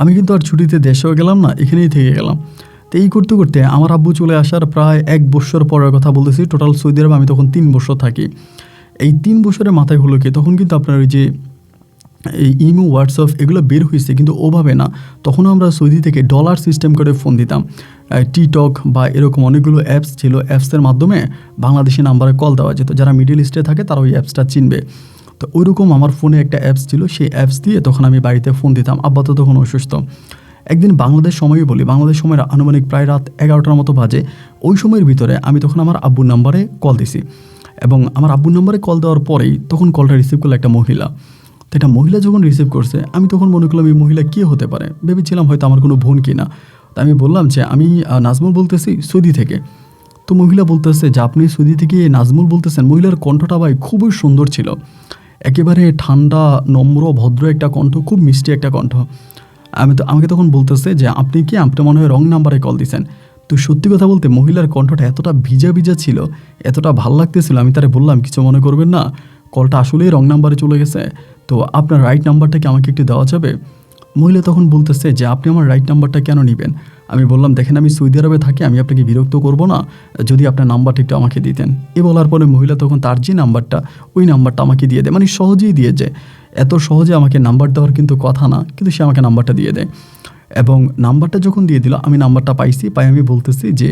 আমি কিন্তু আর ছুটিতে দেশেও গেলাম না, এখানেই থেকে গেলাম। তো এই করতে করতে আমার আব্বু চলে আসার প্রায় 1 বছর পরের কথা বলতেছি। টোটাল সৌদি আরবে আমি তখন 3 বছর থাকি। এই 3 বছরের মাথায় হলো কি, তখন কিন্তু আপনার ওই যে এই ইমো, হোয়াটসঅ্যাপ এগুলো বের হয়েছে, কিন্তু ওভাবে না। তখন আমরা সৌদি থেকে ডলার সিস্টেম করে ফোন দিতাম। টিকটক বা এরকম অনেকগুলো অ্যাপস ছিল, অ্যাপসের মাধ্যমে বাংলাদেশি নাম্বারে কল দেওয়া যেত। যারা মিডল ইস্টে থাকে তারা ওই অ্যাপসটা চিনবে। তো ওইরকম আমার ফোনে একটা অ্যাপস ছিল, সেই অ্যাপস দিয়ে তখন আমি বাড়িতে ফোন দিতাম। আব্বা তো তখন অসুস্থ। একদিন বাংলাদেশ সময়ই বলি, বাংলাদেশ সময়ের আনুমানিক প্রায় রাত 11টার মতো বাজে। ওই সময়ের ভিতরে আমি তখন আমার আব্বুর নাম্বারে কল দিছি, এবং আমার আব্বুর নাম্বারে কল দেওয়ার পরেই তখন কলটা রিসিভ করলো একটা মহিলা। তো একটা মহিলা যখন রিসিভ করছে, আমি তখন মনে করলাম এই মহিলা কে হতে পারে, ভেবেছিলাম হয়তো আমার কোনো বোন কিনা। তা আমি বললাম যে আমি নাজমুল বলতেছি সৌদি থেকে। তো মহিলা বলতেছে যে আপনি সৌদি থেকে নাজমুল বলতেছেন। মহিলার কণ্ঠটা ভাই খুবই সুন্দর ছিল, একেবারে ঠান্ডা নম্র ভদ্র একটা কণ্ঠ, খুব মিষ্টি একটা কণ্ঠ। আমাকে তখন বলতেছে যে আপনি কি, আপনি মনে হয় রং নাম্বারে কল দিছেন। তো সত্যি কথা বলতে মহিলার কণ্ঠটা এতটা ভিজা ভিজা ছিল, এতটা ভাল লাগতেছিল, আমি তারে বললাম কিছু মনে করবেন না, কলটা আসলেই রং নাম্বারে চলে গেছে, তো আপনার রাইট নাম্বারটা কি আমাকে একটু দেওয়া যাবে? মহিলা তখন বলতেছে যে আপনি আমার রাইট নাম্বারটা কেন নেবেন? আমি বললাম দেখেন আমি সৌদি আরবে থাকি, আমি আপনাকে বিরক্ত করব না, যদি আপনার নাম্বারটা একটু আমাকে দিতেন। এ বলার পরে মহিলা তখন তার যে নাম্বারটা, ওই নাম্বারটা আমাকে দিয়ে দেয়, মানে সহজেই দিয়ে যায়। এত সহজে আমাকে নাম্বার দেওয়ার কিন্তু কথা না, কিন্তু সে আমাকে নাম্বারটা দিয়ে দেয়। এবং নাম্বারটা যখন দিয়ে দিল, আমি নাম্বারটা পাই আমি বলতেছি যে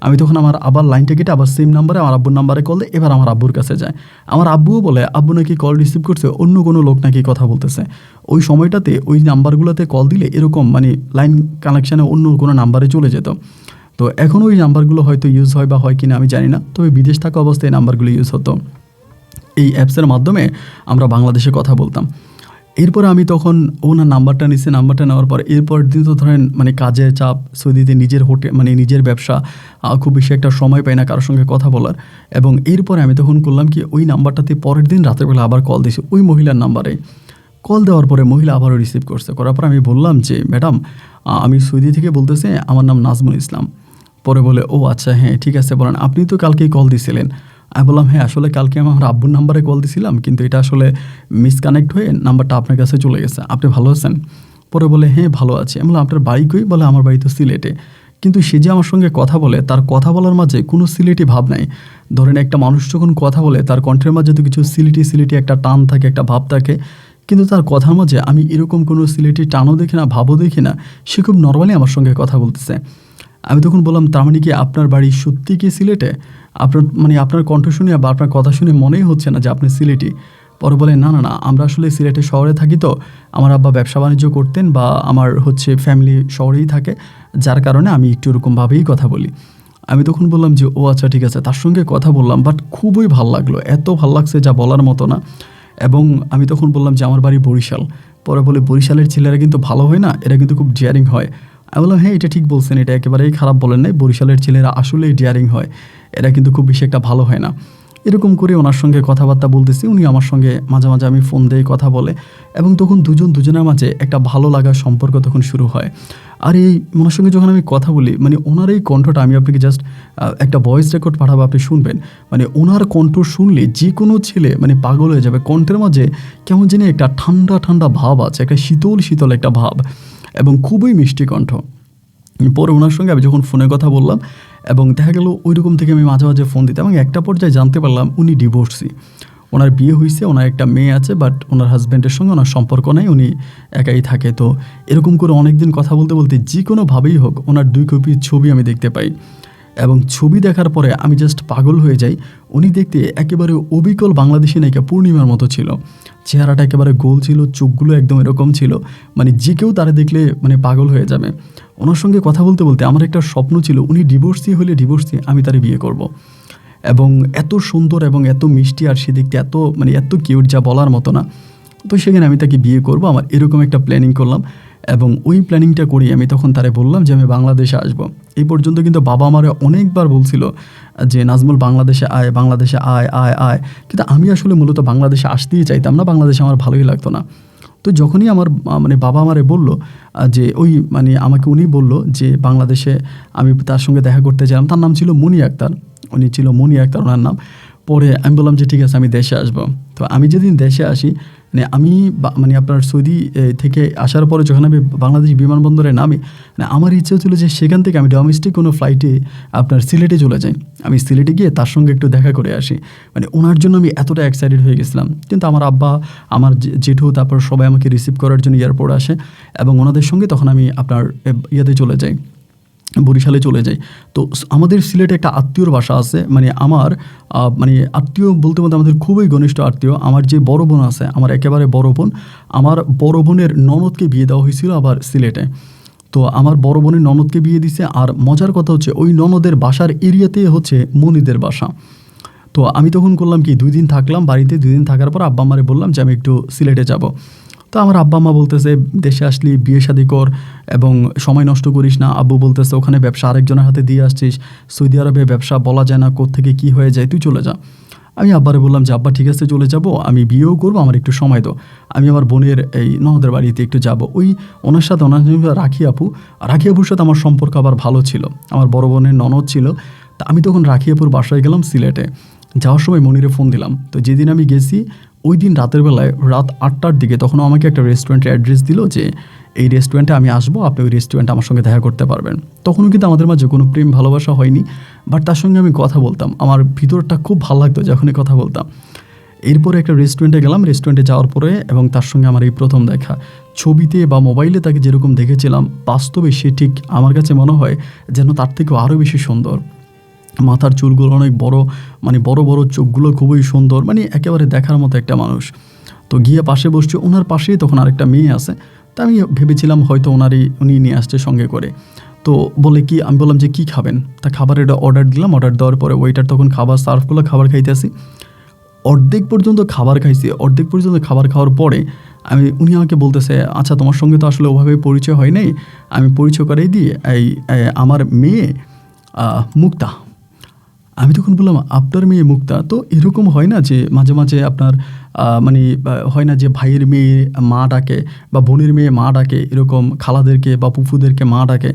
আমি তখন আমার আবার লাইনটা কেটে আবার সেম নাম্বারে আমার আব্বুর নাম্বারে কল দেয়। এবার আমার আব্বুর কাছে যায়, আমার আব্বুও বলে আব্বু নাকি কল রিসিভ করছে, অন্য কোনো লোক নাকি কথা বলতেছে। ওই সময়টাতে ওই নাম্বারগুলোতে কল দিলে এরকম মানে লাইন কানেকশানে অন্য কোনো নাম্বারে চলে যেত। তো এখন ওই নাম্বারগুলো হয়তো ইউজ হয় বা হয় কিনা আমি জানি না, তবে বিদেশ থাকা অবস্থায় এই নাম্বারগুলো ইউজ হতো। এই অ্যাপসের মাধ্যমে আমরা বাংলাদেশে কথা বলতাম। এরপরে আমি তখন ওনার নাম্বারটা নিচ্ছি, নাম্বারটা নেওয়ার পর এরপর দিন তো ধরেন মানে কাজের চাপ, সৌদিতে নিজের হোটেল মানে নিজের ব্যবসা, খুব বেশি একটা সময় পাই না কারোর সঙ্গে কথা বলার। এবং এরপরে আমি তখন করলাম কি, ওই নাম্বারটাতে পরের দিন রাতেরবেলা আবার কল দিয়েছি ওই মহিলার নাম্বারে। কল দেওয়ার পরে মহিলা আবারও রিসিভ করছে, করার পর আমি বললাম যে ম্যাডাম আমি সৌদি থেকে বলতেছি, আমার নাম নাজমুল ইসলাম। পরে বলে ও আচ্ছা হ্যাঁ ঠিক আছে, বলেন আপনি তো কালকেই কল দিছিলেন। আমি বললাম হ্যাঁ আসলে কালকে আমি আমার আব্বুর নাম্বারে কল দিছিলাম, কিন্তু এটা আসলে মিসকানেক্ট হয়ে নাম্বারটা আপনার কাছে চলে গেছে, আপনি ভালো আছেন? পরে বলে হ্যাঁ ভালো আছি। আমি বললাম আপনার বাড়ি কই? বলে আমার বাড়ি তো সিলেটে। কিন্তু সে যে আমার সঙ্গে কথা বলে, তার কথা বলার মাঝে কোনো সিলেটি ভাব নাই। ধরেন একটা মানুষ যখন কথা বলে তার কণ্ঠের মাঝে তো কিছু সিলেটি একটা টান থাকে, একটা ভাব থাকে, কিন্তু তার কথার মাঝে আমি এরকম কোনো সিলেটি টানও দেখি না, ভাবও দেখি না, সে খুব নর্মালি আমার সঙ্গে কথা বলতেছে। আমি তখন বললাম তার মানে কি আপনার বাড়ি সত্যি কি সিলেটে? আপনার মানে আপনার কণ্ঠ শুনে বা আপনার কথা শুনে মনেই হচ্ছে না যে আপনি সিলেটি। পরে বলে না না না, আমরা আসলে সিলেটে শহরে থাকি, তো আমার আব্বা ব্যবসা বাণিজ্য করতেন বা আমার হচ্ছে ফ্যামিলি শহরেই থাকে, যার কারণে আমি একটু এরকমভাবেই কথা বলি। আমি তখন বললাম যে ও আচ্ছা ঠিক আছে, তার সঙ্গে কথা বললাম, বাট খুবই ভাল লাগলো, এত ভাল লাগছে যা বলার মতো না। এবং আমি তখন বললাম যে আমার বাড়ি বরিশাল। পরে বলে বরিশালের ছেলেরা কিন্তু ভালো হয় না, এরা কিন্তু খুব ডিয়ারিং হয়। আমি বললাম হ্যাঁ এটা ঠিক বলছেন, এটা একেবারেই খারাপ বলেন নাই, বরিশালের ছেলেরা আসলেই ডিয়ারিং হয়, এরা কিন্তু খুব বেশি একটা ভালো হয় না। এরকম করে ওনার সঙ্গে কথাবার্তা বলতেছি, উনি আমার সঙ্গে মাঝে মাঝে আমি ফোন দিয়ে কথা বলে, এবং তখন দুজনের মাঝে একটা ভালো লাগার সম্পর্ক তখন শুরু হয়। আর এই ওনার সঙ্গে যখন আমি কথা বলি, মানে ওনার এই কণ্ঠটা আমি আপনাকে জাস্ট একটা ভয়েস রেকর্ড পাঠাবো, আপনি শুনবেন, মানে ওনার কণ্ঠ শুনলে যে কোনো ছেলে মানে পাগল হয়ে যাবে। কণ্ঠের মাঝে কেমন জানি একটা ঠান্ডা ঠান্ডা ভাব আছে, একটা শীতল শীতল একটা ভাব, এবং খুবই মিষ্টি কণ্ঠ। পরে ওনার সঙ্গে আমি যখন ফোনে কথা বললাম, এবং দেখা গেল ওই রকম থেকে আমি মাঝে মাঝে ফোন দিতাম, এবং একটা পর্যায়ে জানতে পারলাম উনি ডিভোর্সি, ওনার বিয়ে হয়েছে, ওনার একটা মেয়ে আছে, বাট ওনার হাজব্যান্ডের সঙ্গে ওনার সম্পর্ক নেই, উনি একাই থাকে। তো এরকম করে অনেক দিন কথা বলতে বলতে যে কোনোভাবেই হোক ওনার 2 কপি ছবি আমি দেখতে পাই, এবং ছবি দেখার পরে আমি জাস্ট পাগল হয়ে যাই। উনি দেখতে একেবারে অবিকল বাংলাদেশি নায়িকা পূর্ণিমার মতো ছিল, চেহারাটা একেবারে গোল ছিল, চোখগুলো একদম এরকম ছিল, মানে যে কেউ তারা দেখলে মানে পাগল হয়ে যাবে। ওনার সঙ্গে কথা বলতে বলতে আমার একটা স্বপ্ন ছিল, উনি ডিভোর্সি হলে ডিভোর্সি আমি তারে বিয়ে করব। এবং এত সুন্দর এবং এত মিষ্টি, আর সে দেখতে এত মানে এত কিউট যা বলার মতো না। তো সেখানে আমি তাকে বিয়ে করব, আমার এরকম একটা প্ল্যানিং করলাম, এবং ওই প্ল্যানিংটা করি আমি তখন তারে বললাম যে আমি বাংলাদেশে আসব। এই পর্যন্ত কিন্তু বাবা আমারে অনেকবার বলছিল যে নাজমুল বাংলাদেশে আয়, বাংলাদেশে আয় আয় আয়, কিন্তু আমি আসলে মূলত বাংলাদেশে আসতেই চাইতাম না, বাংলাদেশে আমার ভালোই লাগতো না। তো যখনই আমার মানে বাবা আমারে বলল যে ওই মানে আমাকে উনি বলল যে বাংলাদেশে আমি তার সঙ্গে দেখা করতে চাইলাম, তার নাম ছিল মনি আক্তার, উনি ছিল মনি আক্তার ওনার নাম। পরে আমি বললাম যে ঠিক আছে আমি দেশে আসবো। তো আমি যেদিন দেশে আসি, মানে আমি মানে আপনার সৌদি থেকে আসার পরে যখন আমি বাংলাদেশ বিমানবন্দরে নামি, মানে আমার ইচ্ছে ছিল যে সেখান থেকে আমি ডোমেস্টিক কোনো ফ্লাইটে আপনার সিলেটে চলে যাই, আমি সিলেটে গিয়ে তার সঙ্গে একটু দেখা করে আসি। মানে ওনার জন্য আমি এতটা এক্সাইটেড হয়ে গেছিলাম। কিন্তু আমার আব্বা, আমার জেঠু, তারপর সবাই আমাকে রিসিভ করার জন্য এয়ারপোর্ট আসে, এবং ওনাদের সঙ্গে তখন আমি আপনার ইয়েতে চলে যাই, বরিশালে চলে যাই। তো আমাদের সিলেটে একটা আত্মীয়র বাসা আছে, মানে আমার মানে আত্মীয় বলতে বলতে আমাদের খুবই ঘনিষ্ঠ আত্মীয়। আমার যে বড় বোন আছে, আমার একেবারে বড় বোন, আমার বড় বোনের ননদকে বিয়ে দেওয়া হয়েছিল আবার সিলেটে। তো আমার বড় বোনের ননদকে বিয়ে দিছে, আর মজার কথা হচ্ছে ওই ননদের বাসার এরিয়াতে হচ্ছে মনিদের বাসা। তো আমি তখন করলাম কি 2 দিন থাকলাম বাড়িতে, 2 দিন থাকার পর আব্বা আমারে বললাম যে আমি একটু সিলেটে যাব। তো আমার আব্বা আম্মা বলতেছে দেশে আসলি বিয়ে শাদী কর এবং সময় নষ্ট করিস না। আব্বু বলতেছে ওখানে ব্যবসা আরেকজনের হাতে দিয়ে আসছিস, সৌদি আরবে ব্যবসা বলা যায় না কোত্থেকে কী হয়ে যায়, তুই চলে যা। আমি আব্বারে বললাম যে আব্বা ঠিক আছে চলে যাব, আমি বিয়েও করবো, আমার একটু সময় দাও, আমি আমার বোনের এই ননদের বাড়িতে একটু যাব। ওনার সাথে রাখি আপুর সাথে আমার সম্পর্ক আবার ভালো ছিল, আমার বড় বোনের ননদ ছিল। তা আমি তখন রাখি আপুর বাসায় গেলাম সিলেটে। যাওয়ার সময় মনিরে ফোন দিলাম। তো যেদিন আমি গেছি ওই দিন রাতের বেলায় রাত 8টার দিকে তখন আমাকে একটা রেস্টুরেন্টের অ্যাড্রেস দিল যে এই রেস্টুরেন্টে আমি আসবো, আপনি ওই রেস্টুরেন্টে আমার সঙ্গে দেখা করতে পারবেন। তখনও কিন্তু আমাদের মাঝে কোনো প্রেম ভালোবাসা হয়নি, বাট তার সঙ্গে আমি কথা বলতাম, আমার ভিতরটা খুব ভালো লাগতো যখনই কথা বলতাম। এরপরে একটা রেস্টুরেন্টে গেলাম, রেস্টুরেন্টে যাওয়ার পরে এবং তার সঙ্গে আমার এই প্রথম দেখা। ছবিতে বা মোবাইলে তাকে যেরকম দেখেছিলাম, বাস্তবে সে ঠিক আমার কাছে মনে হয় যেন তার থেকেও আরও বেশি সুন্দর। মাথার চুলগুলো অনেক বড়, মানে বড় বড় চোখগুলো খুবই সুন্দর, মানে একেবারে দেখার মতো একটা মানুষ। তো গিয়ে পাশে বসছে, ওনার পাশেই তখন আরেকটা মেয়ে আছে। তা আমি ভেবেছিলাম হয়তো উনি নিয়ে আসছে সঙ্গে করে। তো বলে কি, আমি বললাম যে কী খাবেন, তা খাবারের অর্ডার দিলাম। অর্ডার দেওয়ার পরে ওয়েটার তখন খাবার সার্ভ করলো, খাবার খাইতে আসি। অর্ধেক পর্যন্ত খাবার খাইছি, অর্ধেক পর্যন্ত খাবার খাওয়ার পরে উনি আমাকে বলতেছে আচ্ছা তোমার সঙ্গে তো আসলে ওভাবে পরিচয় হয় নাই, আমি পরিচয় করাই দিই, আমার মেয়ে মুক্তা। আমি তখন বললাম আপনার মেয়ে মুক্তা? তো এরকম হয় না যে মাঝে মাঝে আপনার মানে হয় না যে ভাইয়ের মেয়ে মা ডাকে বা বোনের মেয়ে মা ডাকে, এরকম খালাদেরকে বা ফুফুদেরকে মা ডাকে।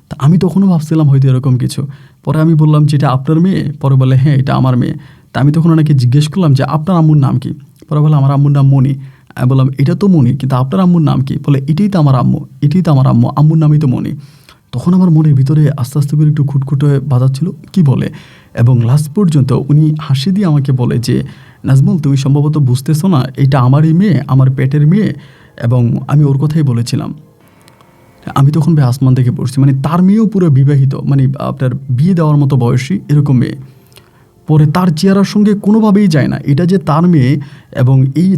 তা আমি তখনও ভাবছিলাম হয়তো এরকম কিছু। পরে আমি বললাম যে এটা আপনার মেয়ে? পরে বলে হ্যাঁ এটা আমার মেয়ে। তা আমি তখন ওনাকে জিজ্ঞেস করলাম যে আপনার আম্মুর নাম কি? পরে বলে আমার আম্মুর নাম মনি। আমি বললাম এটা তো মনি, কিন্তু আপনার আম্মুর নাম কি? বলে এটাই তো আমার আম্মু, এটাই তো আমার আম্মু, আম্মুর নামই তো মনি। তখন আমার মনের ভিতরে আস্তে আস্তে করে একটু খুটখুট হয়ে বাজাচ্ছিল কি বলে। এবং লাস্ট পর্যন্ত উনি হাসি দিয়ে আমাকে বলে যে নাজমুল তুমি সম্ভবত বুঝতেছো না, এটা আমারই মেয়ে, আমার পেটের মেয়ে। এবং আমি ওর কথাই বলেছিলাম। আমি তখন আসমান থেকে পড়ছি, মানে তার মেয়েও পুরো বিবাহিত, মানে আপনার বিয়ে দেওয়ার মতো বয়সী এরকম মেয়ে। পরে তার চেহারার সঙ্গে কোনোভাবেই যায় না এটা যে তার মেয়ে, এবং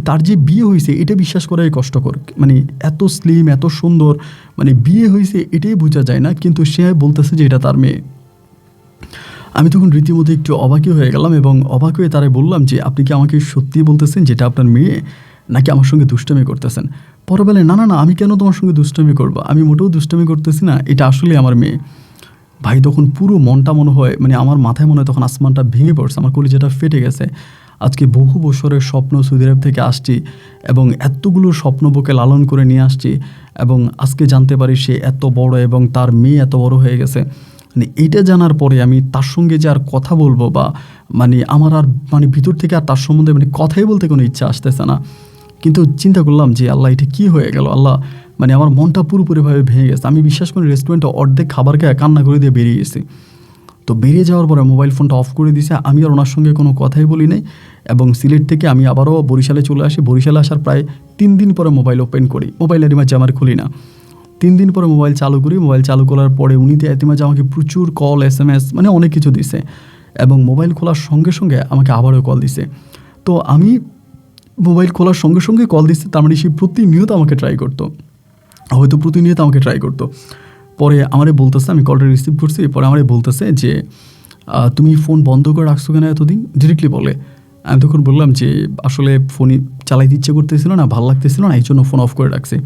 তার যে বিয়ে হয়েছে এটা বিশ্বাস করাই কষ্টকর। মানে এত স্লিম, এত সুন্দর, মানে বিয়ে হয়েছে এটাই বোঝা যায় না, কিন্তু সে বলতেছে যে এটা তার মেয়ে। আমি তখন রীতিমতো একটু অবাকই হয়ে গেলাম এবং অবাক হয়ে তারা বললাম যে আপনি কি আমাকে সত্যি বলতেছেন যেটা আপনার মেয়ে, নাকি আমার সঙ্গে দুষ্টামি করতেছেন? পরে বলে না না না, আমি কেন তোমার সঙ্গে দুষ্টামি করবো, আমি মোটেও দুষ্টামি করতেছি না, এটা আসলে আমার মেয়ে। ভাই তখন পুরো মনটা মনে হয়, মানে আমার মাথায় মনে হয় তখন আসমানটা ভেঙে পড়ছে, আমার কলিজাটা ফেটে গেছে। আজকে বহু বছরের স্বপ্ন, সৌদি আরব থেকে আসছি এবং এতগুলো স্বপ্ন বুকে লালন করে নিয়ে আসছি, এবং আজকে জানতে পারি সে এত বড় এবং তার মেয়ে এত বড় হয়ে গেছে। মানে এইটা জানার পরে আমি তার সঙ্গে যে আর কথা বলবো বা মানে আমার আর মানে ভিতর থেকে আর তার সম্বন্ধে মানে কথাই বলতে কোনো ইচ্ছা আসতেছে না। কিন্তু চিন্তা করলাম যে আল্লাহ এটা কী হয়ে গেল, আল্লাহ মানে আমার মনটা পুরোপুরিভাবে ভেঙে গেছে। আমি বিশ্বাস করি রেস্টুরেন্টে অর্ধেক খাবার খেয়ে কান্না করে দিয়ে বেরিয়ে গেছি। তো বেরিয়ে যাওয়ার পরে মোবাইল ফোনটা অফ করে দিয়েছে, আমি আর ওনার সঙ্গে কোনো কথাই বলি নাই। এবং সিলেট থেকে আমি আবারও বরিশালে চলে আসি। বরিশালে আসার প্রায় 3 দিন পরে মোবাইল ওপেন করি, মোবাইলের মাঝে আমার খুলি না। 3 দিন পরে মোবাইল চালু করি। মোবাইল চালু করার পরে উনি মাঝে আমাকে প্রচুর কল, SMS মানে অনেক কিছু দিছে, এবং মোবাইল খোলার সঙ্গে সঙ্গে আমাকে আবারও কল দিছে। তো আমি মোবাইল খোলার সঙ্গে সঙ্গে কল দিচ্ছে, তার মানে সে প্রতিনিয়ত আমাকে ট্রাই করতো, হয়তো প্রতিনিয়ত আমাকে ট্রাই করতো। পরে আমারে বলতেছে, আমি কলটা রিসিভ করছি, পরে আমারে বলতেছে যে তুমি ফোন বন্ধ করে রাখছো কেন এতদিন, ডিরেক্টলি বলে। আমি তখন বললাম যে আসলে ফোনই চালাইতে ইচ্ছে করতেছিল না, ভালো লাগতেছিল না, এই জন্য ফোন অফ করে রাখছি।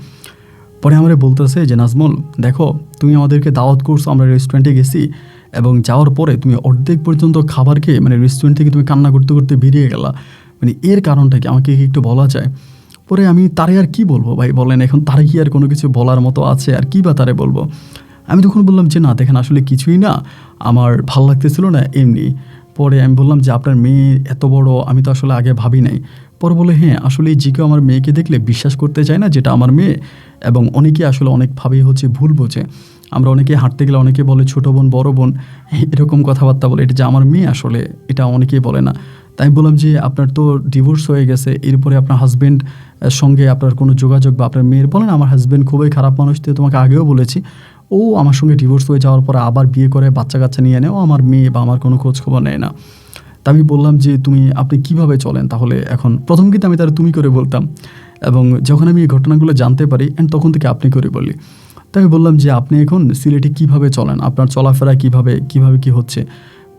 পরে আমারে বলতেছে যে নাজমুল দেখো, তুমি আমাদেরকে দাওয়াত করছো, আমরা রেস্টুরেন্টে গেছি, এবং যাওয়ার পরে তুমি অর্ধেক পর্যন্ত খাবার খেয়ে মানে রেস্টুরেন্ট থেকে তুমি কান্না করতে করতে বেরিয়ে গেলা, মানে এর কারণটা কি, আমাকে কি একটু বলা যায়? পরে আমি তারে আর কি বলবো ভাই বলেন, এখন তারে কি আর কোনো কিছু বলার মতো আছে, আর কি বা তারে বলবো? আমি তখন বললাম যে না দেখেন আসলে কিছুই না, আমার ভাল লাগতেছিল না এমনি। পরে আমি বললাম যে আপনার মেয়ে এত বড়, আমি তো আসলে আগে ভাবি নাই। পরে বলে হ্যাঁ আসলে যে কেউ আমার মেয়েকে দেখলে বিশ্বাস করতে চায় না যেটা আমার মেয়ে, এবং অনেকে আসলে অনেকভাবেই ভুল বোঝে। আমরা অনেকে হাঁটতে গেলে অনেকে বলে ছোটো বোন, বড় বোন, এরকম কথাবার্তা বলে, এটা যে আমার মেয়ে আসলে এটা অনেকেই বলে না। তাই আমি বললাম যে আপনার তো ডিভোর্স হয়ে গেছে, এরপরে আপনার হাজব্যান্ড সঙ্গে আপনার কোনো যোগাযোগ বা আপনার মেয়ের? বলেন আমার হাজব্যান্ড খুবই খারাপ মানুষ, তো তোমাকে আগেও বলেছি, ও আমার সঙ্গে ডিভোর্স হয়ে যাওয়ার পরে আবার বিয়ে করে বাচ্চা কাচ্চা নিয়ে নেয়, ও আমার মেয়ে বা আমার কোনো খোঁজ খবর নেয় না। তা আমি বললাম যে আপনি কিভাবে চলেন তাহলে এখন? প্রথম কিন্তু আমি তারা তুমি করে বলতাম, এবং যখন আমি এই ঘটনাগুলো জানতে পারি তখন থেকে আপনি করে বলি। তাই আমি বললাম যে আপনি এখন সিলেটে কিভাবে চলেন, আপনার চলাফেরা কিভাবে কি হচ্ছে?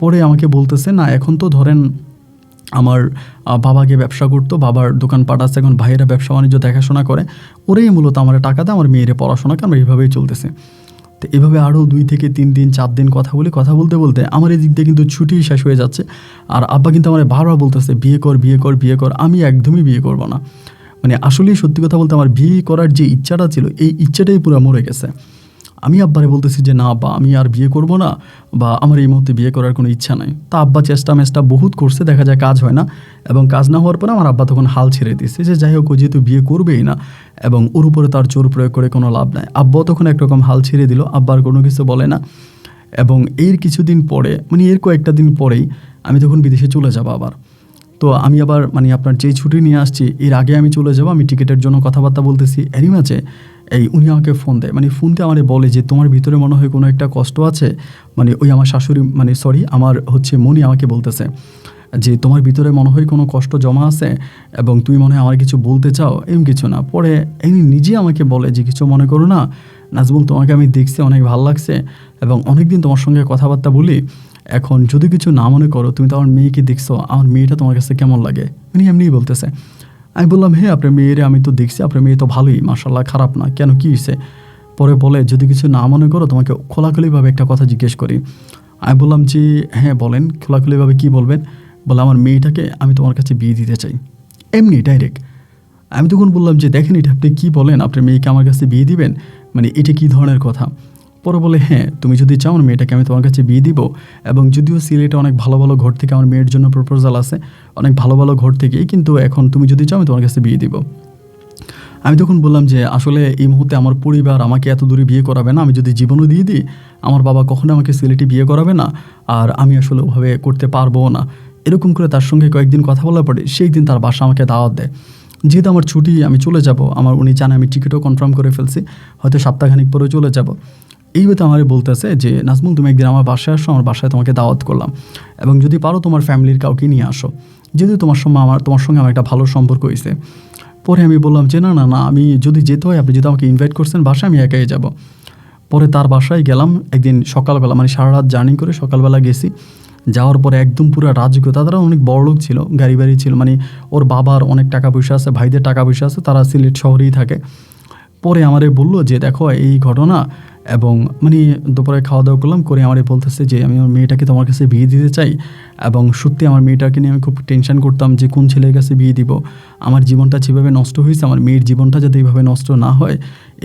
পরে আমাকে বলতেছে না এখন তো ধরেন আমার বাবাকে ব্যবসা করতো, বাবার দোকানপাট আছে, এখন ভাইয়েরা ব্যবসা বাণিজ্য দেখাশোনা করে, ওরাই মূলত আমার টাকা দেয় আমার মেয়ের পড়াশোনাকে, আমরা এইভাবেই চলতেছে। তো এভাবে আরও 2 থেকে 3 দিন 4 দিন কথা বলি, কথা বলতে বলতে আমার এই দিক দিয়ে কিন্তু ছুটি শেষ হয়ে যাচ্ছে। আর আব্বা কিন্তু আমার বারবার বলতেছে বিয়ে কর বিয়ে কর বিয়ে কর। আমি একদমই বিয়ে করব না। মানে আসলেই সত্যি কথা বলতে আমার বিয়ে করার যে ইচ্ছাটা ছিল, এই ইচ্ছাটাই পুরো মরে গেছে। আমি আব্বারে বলতেছি যে না আব্বা, আমি আর বিয়ে করব না, বা আমার এই মুহূর্তে বিয়ে করার কোনো ইচ্ছা নাই। তা আব্বা চেষ্টা মেষ্টা বহুত করছে, দেখা যায় কাজ হয় না। এবং কাজ না হওয়ার পরে আমার আব্বা তখন হাল ছেড়ে দিচ্ছে যে যাই হোক, ও যেহেতু বিয়ে করবেই না এবং ওর উপরে তার জোর প্রয়োগ করে কোনো লাভ নাই। আব্বাও তখন একরকম হাল ছেড়ে দিল, আব্বার কোনো কিছু বলে না। এবং এর কিছুদিন পরে, মানে এর কয়েকটা দিন পরেই আমি তখন বিদেশে চলে যাব আবার। তো আমি আবার মানে আপনার যেই ছুটি নিয়ে আসছি এর আগে আমি চলে যাব, আমি টিকিটের জন্য কথাবার্তা বলতেছি। এরই মাঝে উনি আমাকে ফোন দেয়, মানে ফোনতে আমারে বলে যে তোমার ভিতরে মনে হয় কোনো একটা কষ্ট আছে। মানে ওই আমার শাশুড়ি, মানে সরি আমার মনি আমাকে বলতেছে যে তোমার ভিতরে মনে হয় কোনো কষ্ট জমা আছে এবং তুমি মনে হয় আমার কিছু বলতে চাও, এরকম কিছু না। পরে নিজে আমাকে বলে যে কিছু মনে করো না নাজমুল, তোমাকে আমি দেখছি, অনেক ভালো লাগছে এবং অনেক দিন তোমার সঙ্গে কথাবার্তা বলি। এখন যদি কিছু না মনে করো, তুমি তো আমার মেয়েকে দেখছো, আমার মেয়েটা তোমার কাছে কেমন লাগে? উনি এমনিই বলতেছে। আমি বললাম হ্যাঁ আপনার মেয়েরে আমি তো দেখছি, আপনার মেয়ে তো ভালোই, মাশাআল্লাহ, খারাপ না, কেন কী হয়েছে? পরে বলে যদি কিছু না মনে করো তোমাকে খোলাখুলিভাবে একটা কথা জিজ্ঞেস করি। আমি বললাম যে হ্যাঁ বলেন, খোলাখুলিভাবে কী বলবেন? বলে আমার মেয়েটাকে আমি তোমার কাছে বিয়ে দিতে চাই, এমনি ডাইরেক্ট। আমি তখন বললাম যে দেখেন এটা আপনি কী বলেন, আপনার মেয়েকে আমার কাছে বিয়ে দিবেন, মানে এটা কী ধরনের কথা? পরে বলে হ্যাঁ তুমি যদি চাও আমার মেয়েটাকে আমি তোমার কাছে বিয়ে দিব, এবং যদিও সিলেটে অনেক ভালো ভালো ঘর থেকে আমার মেয়ের জন্য প্রপোজাল আছে, অনেক ভালো ভালো ঘর থেকেই, কিন্তু এখন তুমি যদি চাও আমি তোমার কাছে বিয়ে দিব। আমি তখন বললাম যে আসলে এই মুহূর্তে আমার পরিবার আমাকে এত দূরে বিয়ে করাবে না, আমি যদি জীবনও দিয়ে দিই আমার বাবা কখনো আমাকে সিলেটে বিয়ে করাবে না, আর আমি আসলে ওভাবে করতে পারবো না। এরকম করে তার সঙ্গে কয়েকদিন কথা বলার পরে সেই দিন তার বাসা আমাকে দাওয়াত দেয়। যেহেতু আমার ছুটি, আমি চলে যাব, আমার উনি জানে আমি টিকিটও কনফার্ম করে ফেলছি, হয়তো সপ্তাহখানিক পরে চলে যাব। এইভাবে আমার বলতেছে যে নাজমুল তুমি একদিন আমার বাসায় আসো, আমার বাসায় তোমাকে দাওয়াত করলাম, এবং যদি পারো তোমার ফ্যামিলির কাউকে নিয়ে আসো, যেহেতু তোমার সঙ্গে আমার একটা ভালো সম্পর্ক হয়েছে। পরে আমি বললাম যে না না না, আমি যদি যেতে হয়, আপনি যদি আমাকে ইনভাইট করছেন বাসায়, আমি একাই যাব। পরে তার বাসায় গেলাম একদিন সকালবেলা, মানে সারা রাত জার্নি করে সকালবেলা গেছি। যাওয়ার পরে একদম পুরো রাজকীয়, তারা অনেক বড়লোক ছিল, গাড়ি বাড়ি ছিল, মানে ওর বাবার অনেক টাকা পয়সা আছে, ভাইদের টাকা পয়সা আছে, তারা সিলেট শহরেই থাকে। পরে আমারে বললো যে দেখো এই ঘটনা, এবং মানে দুপুরে খাওয়া দাওয়া করলাম, করে আমারে বলতেছে যে আমি আমার মেয়েটাকে তোমার কাছে বিয়ে দিতে চাই। এবং সত্যি আমার মেয়েটাকে নিয়ে আমি খুব টেনশন করতাম যে কোন ছেলের কাছে বিয়ে দিব, আমার জীবনটা যেভাবে নষ্ট হয়েছে আমার মেয়ের জীবনটা যাতে এইভাবে নষ্ট না হয়,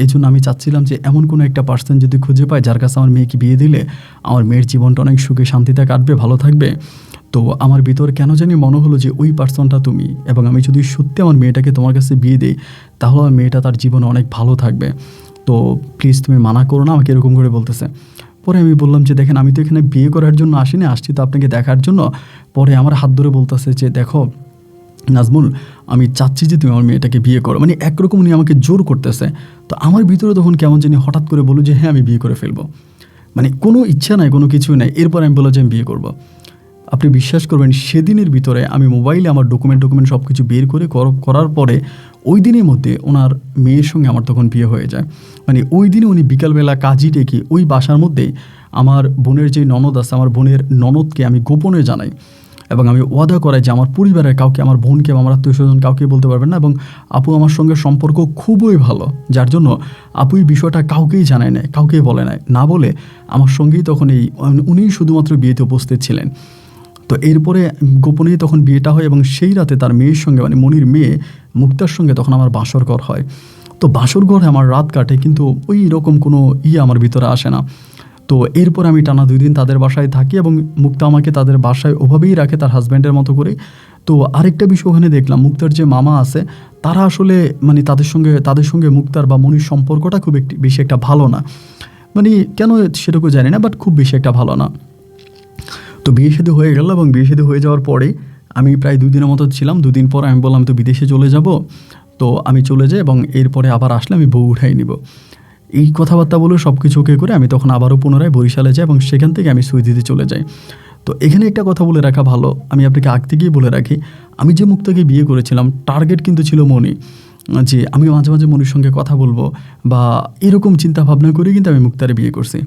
এই জন্য আমি চাচ্ছিলাম যে এমন কোনো একটা পার্সন যদি খুঁজে পাই যার কাছে আমার মেয়েকে বিয়ে দিলে আমার মেয়ের জীবনটা অনেক সুখে শান্তিতে কাটবে, ভালো থাকবে। তো আমার ভিতর কেন জানি মনে হলো যে ওই পার্সনটা তুমি, এবং আমি যদি সত্যি আমার মেয়েটাকে তোমার কাছে বিয়ে দিই তাহলে আমার মেয়েটা তার জীবনে অনেক ভালো থাকবে। তো প্লিজ তুমি মানা করো না, আমাকে এরকম করে বলতেছে। পরে আমি বললাম যে দেখেন আমি তো এখানে বিয়ে করার জন্য আসিনি, আসছি তো আপনাকে দেখার জন্য। পরে আমার হাত ধরে বলতেছে যে দেখো নাজমুল, আমি চাচ্ছি যে তুমি আমার মেয়েটাকে বিয়ে করো, মানে একরকম উনি আমাকে জোর করতেছে। তো আমার ভিতরে তখন কেমন জানি হঠাৎ করে বলো যে হ্যাঁ আমি বিয়ে করে ফেলবো, মানে কোনো ইচ্ছা নাই, কোনো কিছুই নাই। এরপর আমি বললাম যে আমি বিয়ে করবো। আপনি বিশ্বাস করবেন সেদিনের ভিতরে আমি মোবাইলে আমার ডকুমেন্ট সব কিছু বের করে করার পরে ওই দিনের মধ্যে ওনার মেয়ের সঙ্গে আমার তখন বিয়ে হয়ে যায়। মানে ওই দিনে উনি বিকালবেলা কাজই ডেকে ওই বাসার মধ্যেই আমার বোনের যে ননদ আছে, আমার বোনের ননদকে আমি গোপনে জানাই, এবং আমি ওয়াদা করাই যে আমার পরিবারের কাউকে, আমার বোনকে, আমার আত্মীয়স্বজন কাউকে বলতে পারবেন না। এবং আপু আমার সঙ্গে সম্পর্ক খুবই ভালো, যার জন্য আপু এই বিষয়টা কাউকেই জানায় নাই, কাউকেই বলে নাই, না বলে আমার সঙ্গেই তখন উনিই শুধুমাত্র বিয়েতে উপস্থিত ছিলেন। তো এরপরে গোপনেই তখন বিয়েটা হয়, এবং সেই রাতে তার মেয়ের সঙ্গে, মানে মনির মেয়ে মুক্তার সঙ্গে তখন আমার বাসরঘর হয়। তো বাসরঘরে আমার রাত কাটে, কিন্তু ওই রকম কোনো আমার ভিতরে আসে না। তো এরপর আমি টানা 2 দিন তাদের বাসায় থাকি, এবং মুক্তা আমাকে তাদের বাসায় ওভাবেই রাখে তার হাজব্যান্ডের মতো করে। তো আরেকটা বিষয় ওখানে দেখলাম, মুক্তার যে মামা আছে তারা আসলে মানে তাদের সঙ্গে মুক্তার বা মনির সম্পর্কটা খুব বেশি একটা ভালো না, মানে কেন সেটুকু জানি না, বাট খুব বেশি একটা ভালো না। তো বিয়ে শাদী হয়ে গেল, এবং বিয়ে শাদী হয়ে যাওয়ার পরে আমি প্রায় 2 দিনের মতো ছিলাম। 2 দিন পর আমি বললাম তো বিদেশে চলে যাব। তো আমি চলে যাই, এবং এরপরে আবার আসলে আমি বউ উঠাই নিব। এই কথাবার্তা বলে সব কিছু ওকে করে আমি তখন আবারও পুনরায় বরিশালে যাই, এবং সেখান থেকে আমি সুইদিতে চলে যাই। তো এখানে একটা কথা বলে রাখা ভালো, আমি আপনাকে আগ থেকেই বলে রাখি, আমি যে মুক্তাকে বিয়ে করেছিলাম টার্গেট কিন্তু ছিল মনি, যে আমি মাঝে মাঝে মনির সঙ্গে কথা বলবো বা এরকম চিন্তা ভাবনা করে কিন্তু আমি মুক্তারে বিয়ে করছি।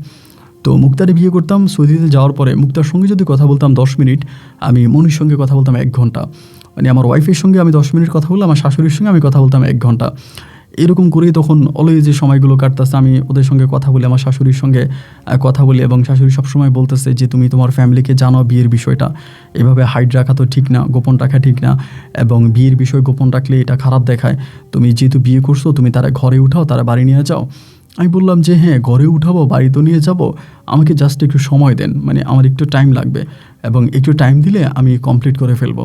তো মুক্তারে বিয়ে করতাম। সৌদিতে যাওয়ার পরে মুক্তার সঙ্গে যদি কথা বলতাম 10 মিনিট, আমি মনির সঙ্গে কথা বলতাম 1 ঘন্টা। মানে আমার ওয়াইফের সঙ্গে আমি 10 মিনিট কথা বললাম, আমার শাশুড়ির সঙ্গে আমি কথা বলতাম 1 ঘন্টা। এরকম করেই তখন অলওয়েজ যে সময়গুলো কাটতেছে, আমি ওদের সঙ্গে কথা বলি, আমার শাশুড়ির সঙ্গে কথা বলি, এবং শাশুড়ি সবসময় বলতেছে যে তুমি তোমার ফ্যামিলিকে জানো বিয়ের বিষয়টা, এভাবে হাইড রাখা তো ঠিক না, গোপন রাখা ঠিক না, এবং বিয়ের বিষয় গোপন রাখলে এটা খারাপ দেখায়। তুমি যেহেতু বিয়ে করছো, তুমি তারা ঘরে উঠাও, তারা বাড়ি নিয়ে যাও। আমি বললাম যে হ্যাঁ, ঘরে উঠাবো, বাড়ি তো নিয়ে যাব, আমাকে জাস্ট একটু সময় দেন, মানে আমার একটু টাইম লাগবে, এবং একটু টাইম দিলে আমি কমপ্লিট করে ফেলবো।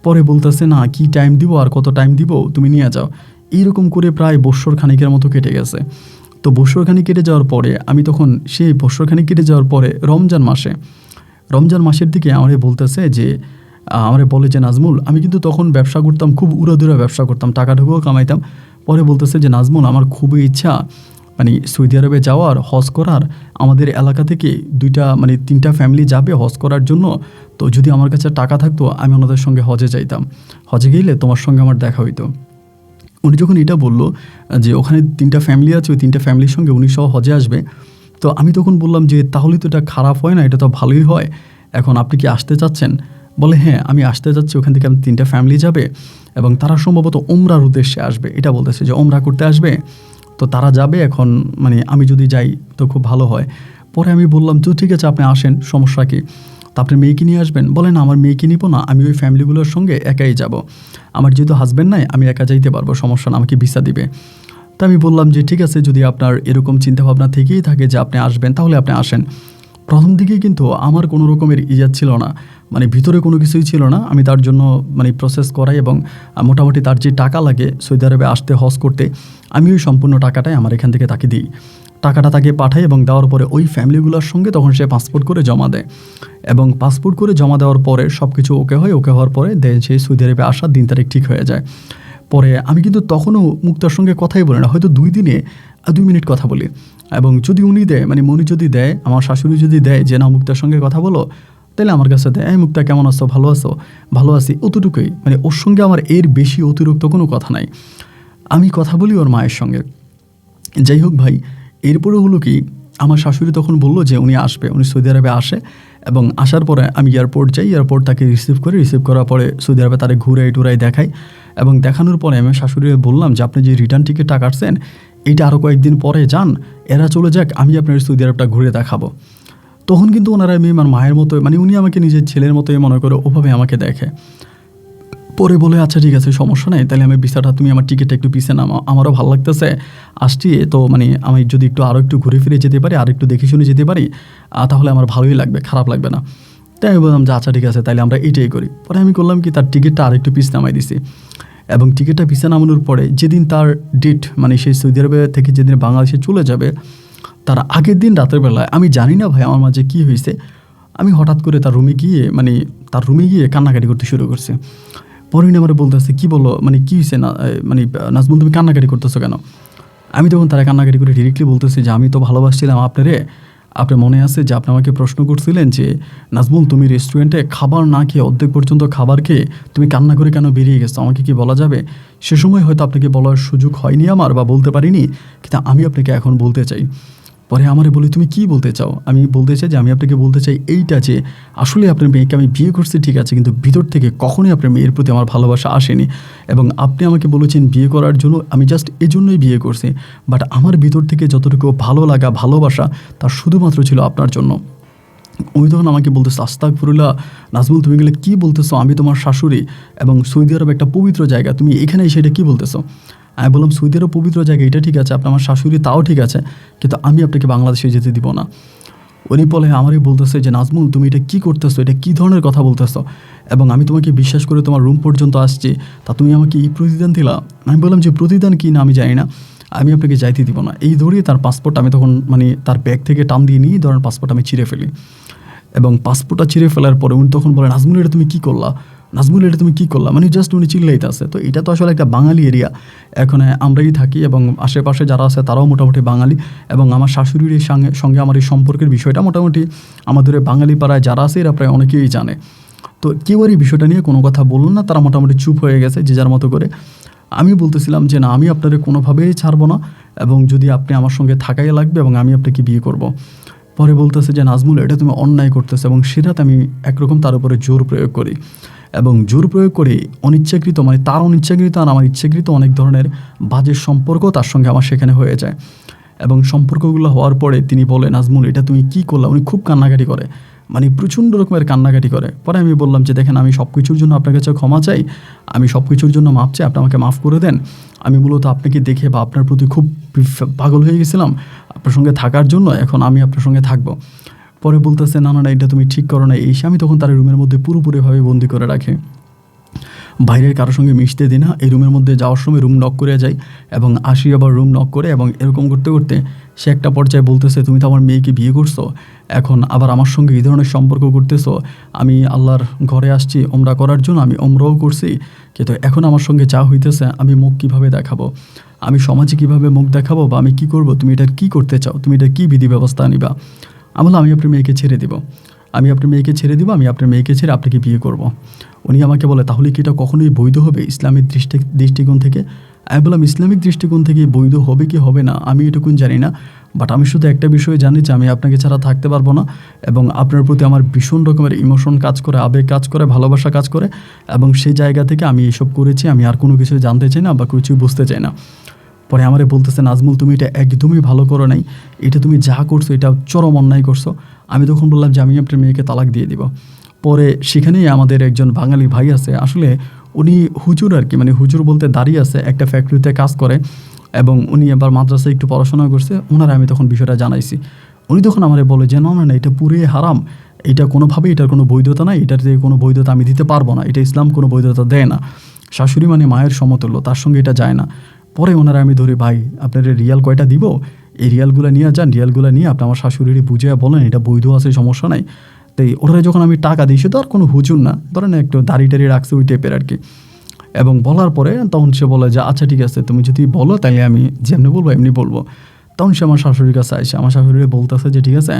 পরে বলতেছে না, কি টাইম দিব আর কত টাইম দিব, তুমি নিয়ে যাও। এইরকম করে প্রায় বৎসর খানিকের মতো কেটে গেছে। তো বৎসর খানিক কেটে যাওয়ার পরে আমি তখন সেই বৎসর খানিক কেটে যাওয়ার পরে রমজান মাসের দিকে আমারে বলতেছে যে আমারে বলে যে নাজমুল, আমি কিন্তু তখন ব্যবসা করতাম, খুব উড়াধুরা ব্যবসা করতাম, টাকাটুকুও কামাইতাম। পরে বলতেছে যে নাজমুল, আমার খুবই ইচ্ছা মানে সৌদি আরবে যাওয়ার, হজ করার। আমাদের এলাকা থেকে 3টা ফ্যামিলি যাবে হজ করার জন্য। তো যদি আমার কাছে টাকা থাকতো, আমি ওনাদের সঙ্গে হজে যাইতাম, হজে গেলে তোমার সঙ্গে আমার দেখা হইতো। উনি যখন এটা বললো যে ওখানে 3টা ফ্যামিলি আছে, ওই 3টা ফ্যামিলির সঙ্গে উনি সহ হজে আসবে, তো আমি তখন বললাম যে তাহলে তো এটা খারাপ হয় না, এটা তো ভালোই হয়। এখন আপনি কি আসতে চাচ্ছেন? বলে হ্যাঁ, আমি আসতে যাচ্ছি, ওখান থেকে 3টা ফ্যামিলি যাবে এবং তারা সম্ভবত ওমরার উদ্দেশ্যে আসবে, এটা বলতেছে যে ওমরা করতে আসবে, তো তারা যাবে। এখন মানে আমি যদি যাই তো খুব ভালো হয়। পরে আমি বললাম তো ঠিক আছে, আপনি আসেন, সমস্যা কী? তা আপনি মেয়েকে নিয়ে আসবেন? বলে না, আমার মেয়েকে নিব না, আমি ওই ফ্যামিলিগুলোর সঙ্গে একাই যাব, আমার যেহেতু হাজব্যান্ড নাই, আমি একা যাইতে পারবো, সমস্যা না, আমাকে ভিসা দিবে। তো আমি বললাম যে ঠিক আছে, যদি আপনার এরকম চিন্তাভাবনা থেকেই থাকে যে আপনি আসবেন, তাহলে আপনি আসেন। প্রথম দিকেই কিন্তু আমার কোনো রকমের ইজাত ছিল না, মানে ভিতরে কোনো কিছুই ছিল না। আমি তার জন্য মানে প্রসেস করাই, এবং মোটামুটি তার যে টাকা লাগে সৌদি আরবে আসতে, হজ করতে, আমি ওই সম্পূর্ণ টাকাটাই আমার এখান থেকে তাকে দিই। টাকাটা তাকে পাঠাই, এবং দেওয়ার পরে ওই ফ্যামিলিগুলোর সঙ্গে তখন সে পাসপোর্ট করে জমা দেয়, এবং পাসপোর্ট করে জমা দেওয়ার পরে সব কিছু ওকে হয়। ওকে হওয়ার পরে দেন সেই সৌদি আরবে আসার দিন তারিখ ঠিক হয়ে যায়। পরে আমি কিন্তু তখনও মুক্তার সঙ্গে কথাই বলি না, হয়তো 2 দিনে 2 মিনিট কথা বলি। এবং যদি উনি দেয়, মানে মনি যদি দেয়, আমার শাশুড়ি যদি দেয় যে না মুক্তার সঙ্গে কথা বলো, তাহলে আমার কাছে দেয়, এই মুক্তা কেমন আছো, ভালো আছো? ভালো আছি, অতটুকুই। মানে ওর সঙ্গে আমার এর বেশি অতিরিক্ত কোনো কথা নাই। আমি কথা বলি ওর মায়ের সঙ্গে। যাই হোক ভাই, এরপরে হলো কি, আমার শাশুড়ি তখন বলল যে উনি আসবে, উনি সৌদি আরবে আসে, এবং আসার পরে আমি এয়ারপোর্ট যাই, এয়ারপোর্ট তাকে রিসিভ করার পরে সৌদি আরবে তারে ঘুরে টুরাই দেখাই, এবং দেখানোর পরে আমি শাশুড়ি বললাম যে আপনি যে রিটার্ন টিকিটটা কাটছেন, এইটা আরও কয়েকদিন পরে যান, এরা চলে যাক, আমি আপনার সৌদি আরবটা ঘুরে দেখাবো। তখন কিন্তু ওনারা আমি আমার মায়ের মতো, মানে উনি আমাকে নিজের ছেলের মতোই মনে করে, ওভাবে আমাকে দেখে। পরে বলে আচ্ছা ঠিক আছে, সমস্যা নেই, তাহলে আমি ভিসাটা, তুমি আমার টিকিটটা একটু পিছিয়ে নাও, আমারও ভালো লাগতেছে আসছি, তো মানে আমি যদি আরও একটু ঘুরে ফিরে যেতে পারি, আর একটু দেখে শুনে যেতে পারি, তাহলে আমার ভালোই লাগবে, খারাপ লাগবে না। তাই আমি বললাম যে আচ্ছা ঠিক আছে, তাহলে আমরা এইটাই করি। পরে আমি করলাম কি, তার টিকিটটা আরেকটু পিছ নামাই দিছি, এবং টিকিটটা পিছিয়ে নামানোর পরে যেদিন তার ডেট, মানে সেই সৌদি আরবে থেকে যেদিন বাংলাদেশে চলে যাবে, তার আগের দিন রাতের বেলায়, আমি জানি না ভাই আমার মাঝে কী হয়েছে, আমি হঠাৎ করে তার রুমে গিয়ে কান্নাকাটি করতে শুরু করছে। পরে উনি আমার বলতেছে কী বলো, মানে কী হয়েছে না, মানে নাজমুল তুমি কান্নাকাটি করতেছো কেন? আমি তখন তারা কান্নাকাটি করে ডিরেক্টলি বলতেছি যে আমি তো ভালোবাসছিলাম আপনারে। আপনার মনে আছে যে আপনি আমাকে প্রশ্ন করছিলেন যে নাজমুল, তুমি রেস্টুরেন্টে খাবার না খেয়ে, অর্ধেক পর্যন্ত খাবার খেয়ে তুমি কান্না করে কেন বেরিয়ে গেছো, আমাকে কি বলা যাবে? সে সময় হয়তো আপনাকে বলার সুযোগ হয়নি আমার, বা বলতে পারিনি, কিন্তু আমি আপনাকে এখন বলতে চাই। পরে আমারে বলি তুমি কি বলতে চাও? আমি বলতে চাই যে আমি আপনাকে বলতে চাই এইটা, যে আসলে আপনার মেয়েকে আমি বিয়ে করছি ঠিক আছে, কিন্তু ভিতর থেকে কখনোই আপনার মেয়ের প্রতি আমার ভালোবাসা আসেনি, এবং আপনি আমাকে বলেছেন বিয়ে করার জন্য, আমি জাস্ট এজন্যই বিয়ে করছি, বাট আমার ভিতর থেকে যতটুকু ভালো লাগা, ভালোবাসা, তা শুধুমাত্র ছিল আপনার জন্য। উনি তখন আমাকে বলতেছে আস্তাগফিরুল্লাহ, নাজমুল তুমি গেলে কী বলতেছো, আমি তোমার শাশুড়ি, এবং সৌদি আরব একটা পবিত্র জায়গা, তুমি এখানে সেটা কী বলতেছো? আমি বললাম সৌদি আরব পবিত্র জায়গা, এটা ঠিক আছে, আপনি আমার শাশুড়ি, তাও ঠিক আছে, কিন্তু আমি আপনাকে বাংলাদেশে যেতে দিব না। উনি বলে আমারই বলতেছে যে নাজমুল তুমি এটা কী করতেছো, এটা কী ধরনের কথা বলতেছো, এবং আমি তোমাকে বিশ্বাস করে তোমার রুম পর্যন্ত আসছি, তা তুমি আমাকে এই প্রতিদান দিলা? আমি বললাম যে প্রতিদান কী না আমি জানি না, আমি আপনাকে যাইতে দিব না। এই ধরিয়ে তার পাসপোর্ট আমি তখন মানে তার ব্যাগ থেকে টান দিয়ে নিয়ে ধরেন পাসপোর্ট আমি ছিঁড়ে ফেলি, এবং পাসপোর্টটা ছিঁড়ে ফেলার পরে উনি তখন বলে নাজমুল এটা তুমি কী করলা, নাজমুল এটা তুমি কী করলা, মানে জাস্ট উনি চিল্লাইতে আছে। তো এটা তো আসলে একটা বাঙালি এরিয়া, এখন আমরাই থাকি, এবং আশেপাশে যারা আছে তারাও মোটামুটি বাঙালি, এবং আমার শাশুড়ির সঙ্গে আমার এই সম্পর্কের বিষয়টা মোটামুটি আমাদের বাঙালি পাড়ায় যারা আছে এরা প্রায় অনেকেই জানে। তো কেউ আর এই বিষয়টা নিয়ে কোনো কথা বলল না, তারা মোটামুটি চুপ হয়ে গেছে যে যার মতো করে। আমি বলতেছিলাম যে না, আমি আপনাদের কোনোভাবেই ছাড়বো না, এবং যদি আপনি আমার সঙ্গে থাকাই লাগবে, এবং আমি আপনাকে বিয়ে করব। পরে বলতেছে যে নাজমুল এটা তুমি অন্যায় করতেছো, এবং সে রাতে আমি একরকম তার উপরে জোর প্রয়োগ করি, এবং জোর প্রয়োগ করে অনিচ্ছাকৃত মানে তার অনিচ্ছাকৃত আর আমার ইচ্ছাকৃত অনেক ধরনের বাজে সম্পর্ক তার সঙ্গে আমার সেখানে হয়ে যায়। এবং সম্পর্কগুলো হওয়ার পরে তিনি বলে নাজমুল এটা তুমি কী করলা। উনি খুব কান্নাকাটি করে, মানে প্রচণ্ড রকমের কান্নাকাটি করে। পরে আমি বললাম যে দেখেন আমি সব কিছুর জন্য আপনার কাছে ক্ষমা চাই, আমি সব কিছুর জন্য মাপ চাই, আপনি আমাকে মাফ করে দেন। আমি মূলত আপনাকে দেখে বা আপনার প্রতি খুব পাগল হয়ে গেছিলাম আপনার সঙ্গে থাকার জন্য, এখন আমি আপনার সঙ্গে থাকবো। পরে বলতেছে না না না এটা তুমি ঠিক করো না এই সে। আমি তখন তার রুমের মধ্যে পুরোপুরিভাবে বন্দি করে রাখে, বাইরের কারোর সঙ্গে মিশতে দিই না। এই রুমের মধ্যে যাওয়ার সময় রুম নক করে যাই এবং আসি আবার রুম নক করে, এবং এরকম করতে করতে সে একটা পর্যায়ে বলতেছে তুমি তো আমার মেয়েকে বিয়ে করছো, এখন আবার আমার সঙ্গে এই ধরনের সম্পর্ক করতেছো। আমি আল্লাহর ঘরে আসছি ওমরা করার জন্য, আমি ওমরাও করছি, কিন্তু এখন আমার সঙ্গে যা হইতেছে আমি মুখ কীভাবে দেখাবো, আমি সমাজে কীভাবে মুখ দেখাবো, বা আমি কী করব, তুমি এটার কী করতে চাও, তুমি এটার কী বিধি ব্যবস্থা নিবা। আমি বললাম আমি আপনার মেয়েকে ছেড়ে দিব, আমি আপনার মেয়েকে ছেড়ে দিব, আমি আপনার মেয়েকে ছেড়ে আপনাকে বিয়ে করব। উনি আমাকে বলে তাহলে কি এটা কখনোই বৈধ হবে ইসলামিক দৃষ্টিকোণ থেকে? আমি বললাম ইসলামিক দৃষ্টিকোণ থেকে বৈধ হবে কি হবে না আমি এটুকুন জানি না, বাট আমি শুধু একটা বিষয় জানি যে আমি আপনাকে ছাড়া থাকতে পারবো না, এবং আপনার প্রতি আমার ভীষণ রকমের ইমোশন কাজ করে, আবেগ কাজ করে, ভালোবাসা কাজ করে, এবং সেই জায়গা থেকে আমি এসব করেছি। আমি আর কোনো কিছু জানতে চাই না বা কিছু বুঝতে চাই না। পরে আমারে বলতেছে নাজমুল তুমি এটা একদমই ভালো করো নাই, এটা তুমি যা করছো এটা চরম অন্যায় করছো। আমি তখন বললাম যে আমি আপনার মেয়েকে তালাক দিয়ে দিব। পরে সেখানেই আমাদের একজন বাঙালি ভাই আছে, আসলে উনি হুজুর আর কি, মানে হুজুর বলতে দাঁড়িয়ে আছে, একটা ফ্যাক্টরিতে কাজ করে, এবং উনি আবার মাদ্রাসায় একটু পড়াশোনা করছে। ওনারা আমি তখন বিষয়টা জানাইছি। উনি তখন আমারে বলে যে না না না এটা পুরোই হারাম, এটা কোনোভাবেই এটার কোনো বৈধতা নাই, এটার থেকে কোনো বৈধতা আমি দিতে পারবো না, এটা ইসলাম কোনো বৈধতা দেয় না, শাশুড়ি মানে মায়ের সমতুল্য, তার সঙ্গে এটা যায় না। পরে ওনারা আমি ধরি ভাই আপনার রিয়াল কয়টা দিব, এই রিয়ালগুলো নিয়ে যান, রিয়ালগুলো নিয়ে আপনি আমার শাশুড়ির বুঝিয়ে বলেন এটা বৈধ আছে, সমস্যা নাই। তাই ওরা যখন আমি টাকা দিই, সে তো আর কোনো হুজুর না, ধরেন একটু দাড়ি টাড়ি রাখছে ওই টাইপের আর কি। এবং বলার পরে তখন সে বলে যে আচ্ছা ঠিক আছে তুমি যদি বলো তাহলে আমি যেমনি বলবো এমনি বলবো। তখন সে আমার শাশুড়ির কাছে আসে, আমার শাশুড়ি বলতেছে যে ঠিক আছে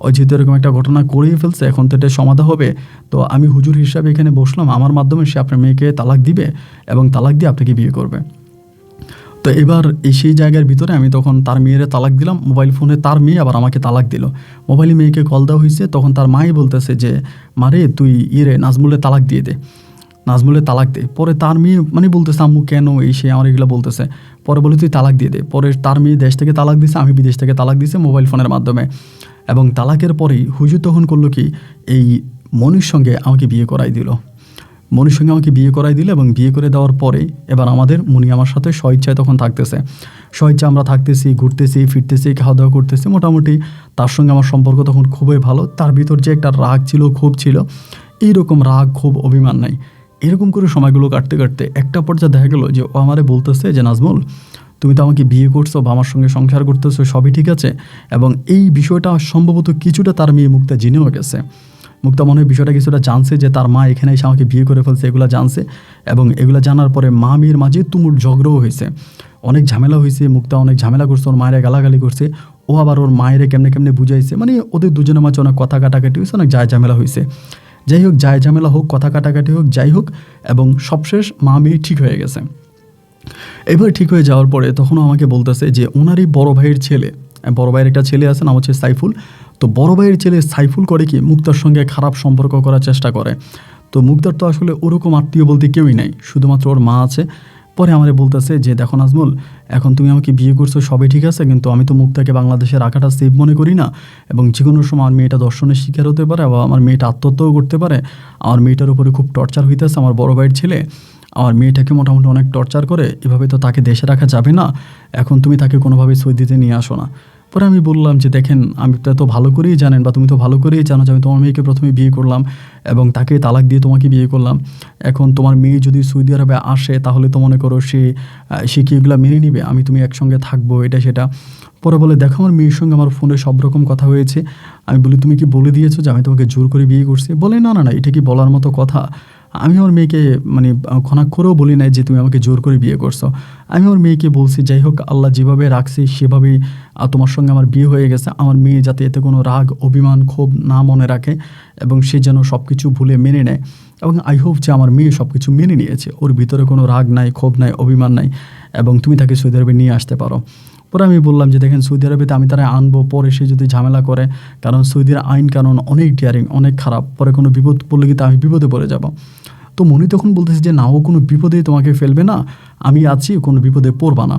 ওই যেহেতু এরকম একটা ঘটনা করেই ফেলছে, এখন তো এটা সমাধা হবে, তো আমি হুজুর হিসাবে এখানে বসলাম, আমার মাধ্যমে সে আপনার মেয়েকে তালাক দিবে এবং তালাক দিয়ে আপনাকে বিয়ে করবে। তো এবার সেই জায়গার ভিতরে আমি তখন তার মেয়েরে তালাক দিলাম, মোবাইল ফোনে তার মেয়ে আবার আমাকে তালাক দিল। মোবাইলে মেয়েকে কল দেওয়া হয়েছে, তখন তার মাই বলতেছে যে মারে তুই নাজমুলের তালাক দিয়ে দে, নাজমুলের তালাক দে। পরে তার মেয়ে মানে বলতেছে আম্মু কেন এই সে আমার এগুলো বলতেছে। পরে বলে তুই তালাক দিয়ে দে। পরে তার মেয়ে দেশ থেকে তালাক দিছে, আমি বিদেশ থেকে তালাক দিছে মোবাইল ফোনের মাধ্যমে। এবং তালাকের পরেই হুজুর তখন করলো কি, এই মনির সঙ্গে আমাকে বিয়ে করাই দিল। মনির সঙ্গে আমাকে বিয়ে করাই দিল, এবং বিয়ে করে দেওয়ার পরে এবার মনি আমার সাথে স্বইচ্ছায় তখন থাকতেছে। স্বইচ্ছা আমরা থাকতেছি, ঘুরতেছি, ফিরতেছি, খাওয়া দাওয়া করতেছি, মোটামুটি তার সঙ্গে আমার সম্পর্ক তখন খুবই ভালো। তার ভিতর যে একটা রাগ ছিল, ক্ষোভ ছিল, এইরকম রাগ ক্ষোভ অভিমান নাই। এরকম করে সময়গুলো কাটতে কাটতে একটা পর্যায়ে দেখা গেল যে ও আমারে বলতেছে যে নাজমুল তুমি তো আমাকে বিয়ে করছো বা আমার সঙ্গে সংসার করতেছো, সবই ঠিক আছে, এবং এই বিষয়টা সম্ভবত কিছুটা তার মেয়ে মুক্তা জেনেও গেছে। মুক্তা মনে হয় বিষয়টা কিছুটা জানছে যে তার মা এখানে এসে আমাকে বিয়ে করে ফেলছে, এগুলো জানছে। এবং এগুলো জানার পরে মা মেয়ের মাঝে তুমুল ঝগড়াও হয়েছে, অনেক ঝামেলা হয়েছে। মুক্তা অনেক ঝামেলা করছে, ওর মায়েরা গালাগালি করছে, ও আবার ওর মায়েরে কেমনে কেমনে বুঝাইছে, মানে ওদের দুজনের মাঝে অনেক কথা কাটাকাটি হয়েছে, অনেক ঝামেলা হয়েছে। যাই হোক, ঝামেলা হোক, কথা কাটাকাটি হোক, যাই হোক, এবং সবশেষ মা মেয়ে ঠিক হয়ে গেছে। এবার ঠিক হয়ে যাওয়ার পরে তখনও আমাকে বলতেছে যে ওনারই বড় ভাইয়ের একটা ছেলে আছে, নাম হচ্ছে সাইফুল। তো বড় ভাইয়ের ছেলে সাইফুল করে কি মুক্তার সঙ্গে খারাপ সম্পর্ক করার চেষ্টা করে। তো মুক্তার তো আসলে ওরকম আত্মীয় বলতে কেউই নাই, শুধুমাত্র ওর মা আছে। পরে আমারে বলতেছে যে দেখো নাজমুল, এখন তুমি আমাকে বিয়ে করছো সবই ঠিক আছে, কিন্তু আমি তো মুক্তাকে বাংলাদেশে রাখাটা সেফ মনে করি না, এবং যে কোনো সময় আমার মেয়েটা ধর্ষণের শিকার হতে পারে বা আমার মেয়েটা আত্মহত্যাও করতে পারে। আমার মেয়েটার উপরে খুব টর্চার হইতেছে আমার বড় ভাইয়ের ছেলে, আমার মেয়েটাকে মোটামুটি অনেক টর্চার করে, এভাবে তো তাকে দেশে রাখা যাবে না, এখন তুমি তাকে কোনোভাবে সৌদিতে নিয়ে আসো না। পরে আমি বললাম যে দেখেন আমি তো ভালো করেই জানেন বা তুমি তো ভালো করেই জানো যে আমি তোমার মেয়েকে প্রথমে বিয়ে করলাম এবং তাকে তালাক দিয়ে তোমাকে বিয়ে করলাম। এখন তোমার মেয়ে যদি সৌদি আরবে আসে তাহলে তো মনে করো সে কি এগুলো মেনে নিবে, আমি তুমি একসঙ্গে থাকবো এটা সেটা। পরে বলে দেখো আমার মেয়ের সঙ্গে আমার ফোনে সব রকম কথা হয়েছে। আমি বলি তুমি কি বলে দিয়েছো যে আমি তোমাকে জোর করে বিয়ে করছি? বলে না না না, এটা কি বলার মতো কথা? আমি আমার মেয়েকে মানে খনাক্ষরেও বলি নাই যে তুমি আমাকে জোর করে বিয়ে করছো। আমি আমার মেয়েকে বলছি যাই হোক আল্লাহ যেভাবে রাখছি সেভাবেই তোমার সঙ্গে আমার বিয়ে হয়ে গেছে। আমার মেয়ে যাতে এতে কোনো রাগ অভিমান ক্ষোভ না মনে রাখে এবং সে যেন সব কিছু ভুলে মেনে নেয়, এবং আই হোপ যে আমার মেয়ে সব কিছু মেনে নিয়েছে, ওর ভিতরে কোনো রাগ নাই, ক্ষোভ নাই, অভিমান নাই, এবং তুমি তাকে সৌদি আরবে নিয়ে আসতে পারো। পরে আমি বললাম যে দেখেন সৌদি আরবেতে আমি তারা আনবো, পরে সে যদি ঝামেলা করে, কারণ সৌদির আইন কানুন অনেক ডিয়ারিং, অনেক খারাপ, পরে কোনো বিপদ পড়লে কিন্তু আমি বিপদে পড়ে যাব। তো মনি তখন বলতেছে যে না, ও কোনো বিপদেই তোমাকে ফেলবে না, আমি আছি, কোনো বিপদে পড়বা না।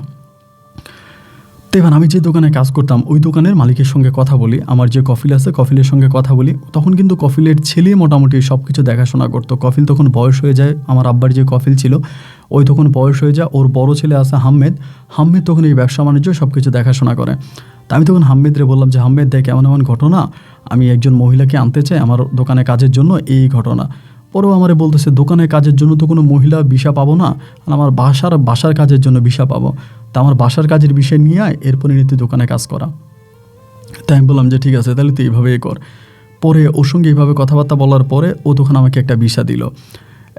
তো এবার আমি যে দোকানে কাজ করতাম ওই দোকানের মালিকের সঙ্গে কথা বলি, আমার যে কফিল আছে কফিলের সঙ্গে কথা বলি। তখন কিন্তু কফিলের ছেলে মোটামুটি সব কিছু দেখাশোনা করতো। কফিল তখন বয়স হয়ে যায়, আমার আব্বার যে কফিল ছিল ওই তখন বয়স হয়ে যায়, ওর বড় ছেলে আছে হাম্মেদ, হাম্মেদ তখন এই ব্যবসা বাণিজ্য সব কিছু দেখাশোনা করে। তা আমি তখন হাম্মেদরে বললাম যে হাম্মেদ দেখ, এমন এমন ঘটনা, আমি একজন মহিলাকে আনতে চাই আমার দোকানে কাজের জন্য, এই ঘটনা। পরেও আমারে বলতেছে দোকানে কাজের জন্য তো কোনো মহিলা ভিসা পাবো না, আর আমার বাসার কাজের জন্য ভিসা পাবো। তা আমার বাসার কাজের বিষয় নিয়ে আয়, এরপরে নিয়ে তুই দোকানে কাজ করা। তাই আমি বললাম যে ঠিক আছে, তাহলে তুই এইভাবেই কর। পরে ওর সঙ্গে এইভাবে কথাবার্তা বলার পরে ও তখন আমাকে একটা ভিসা দিল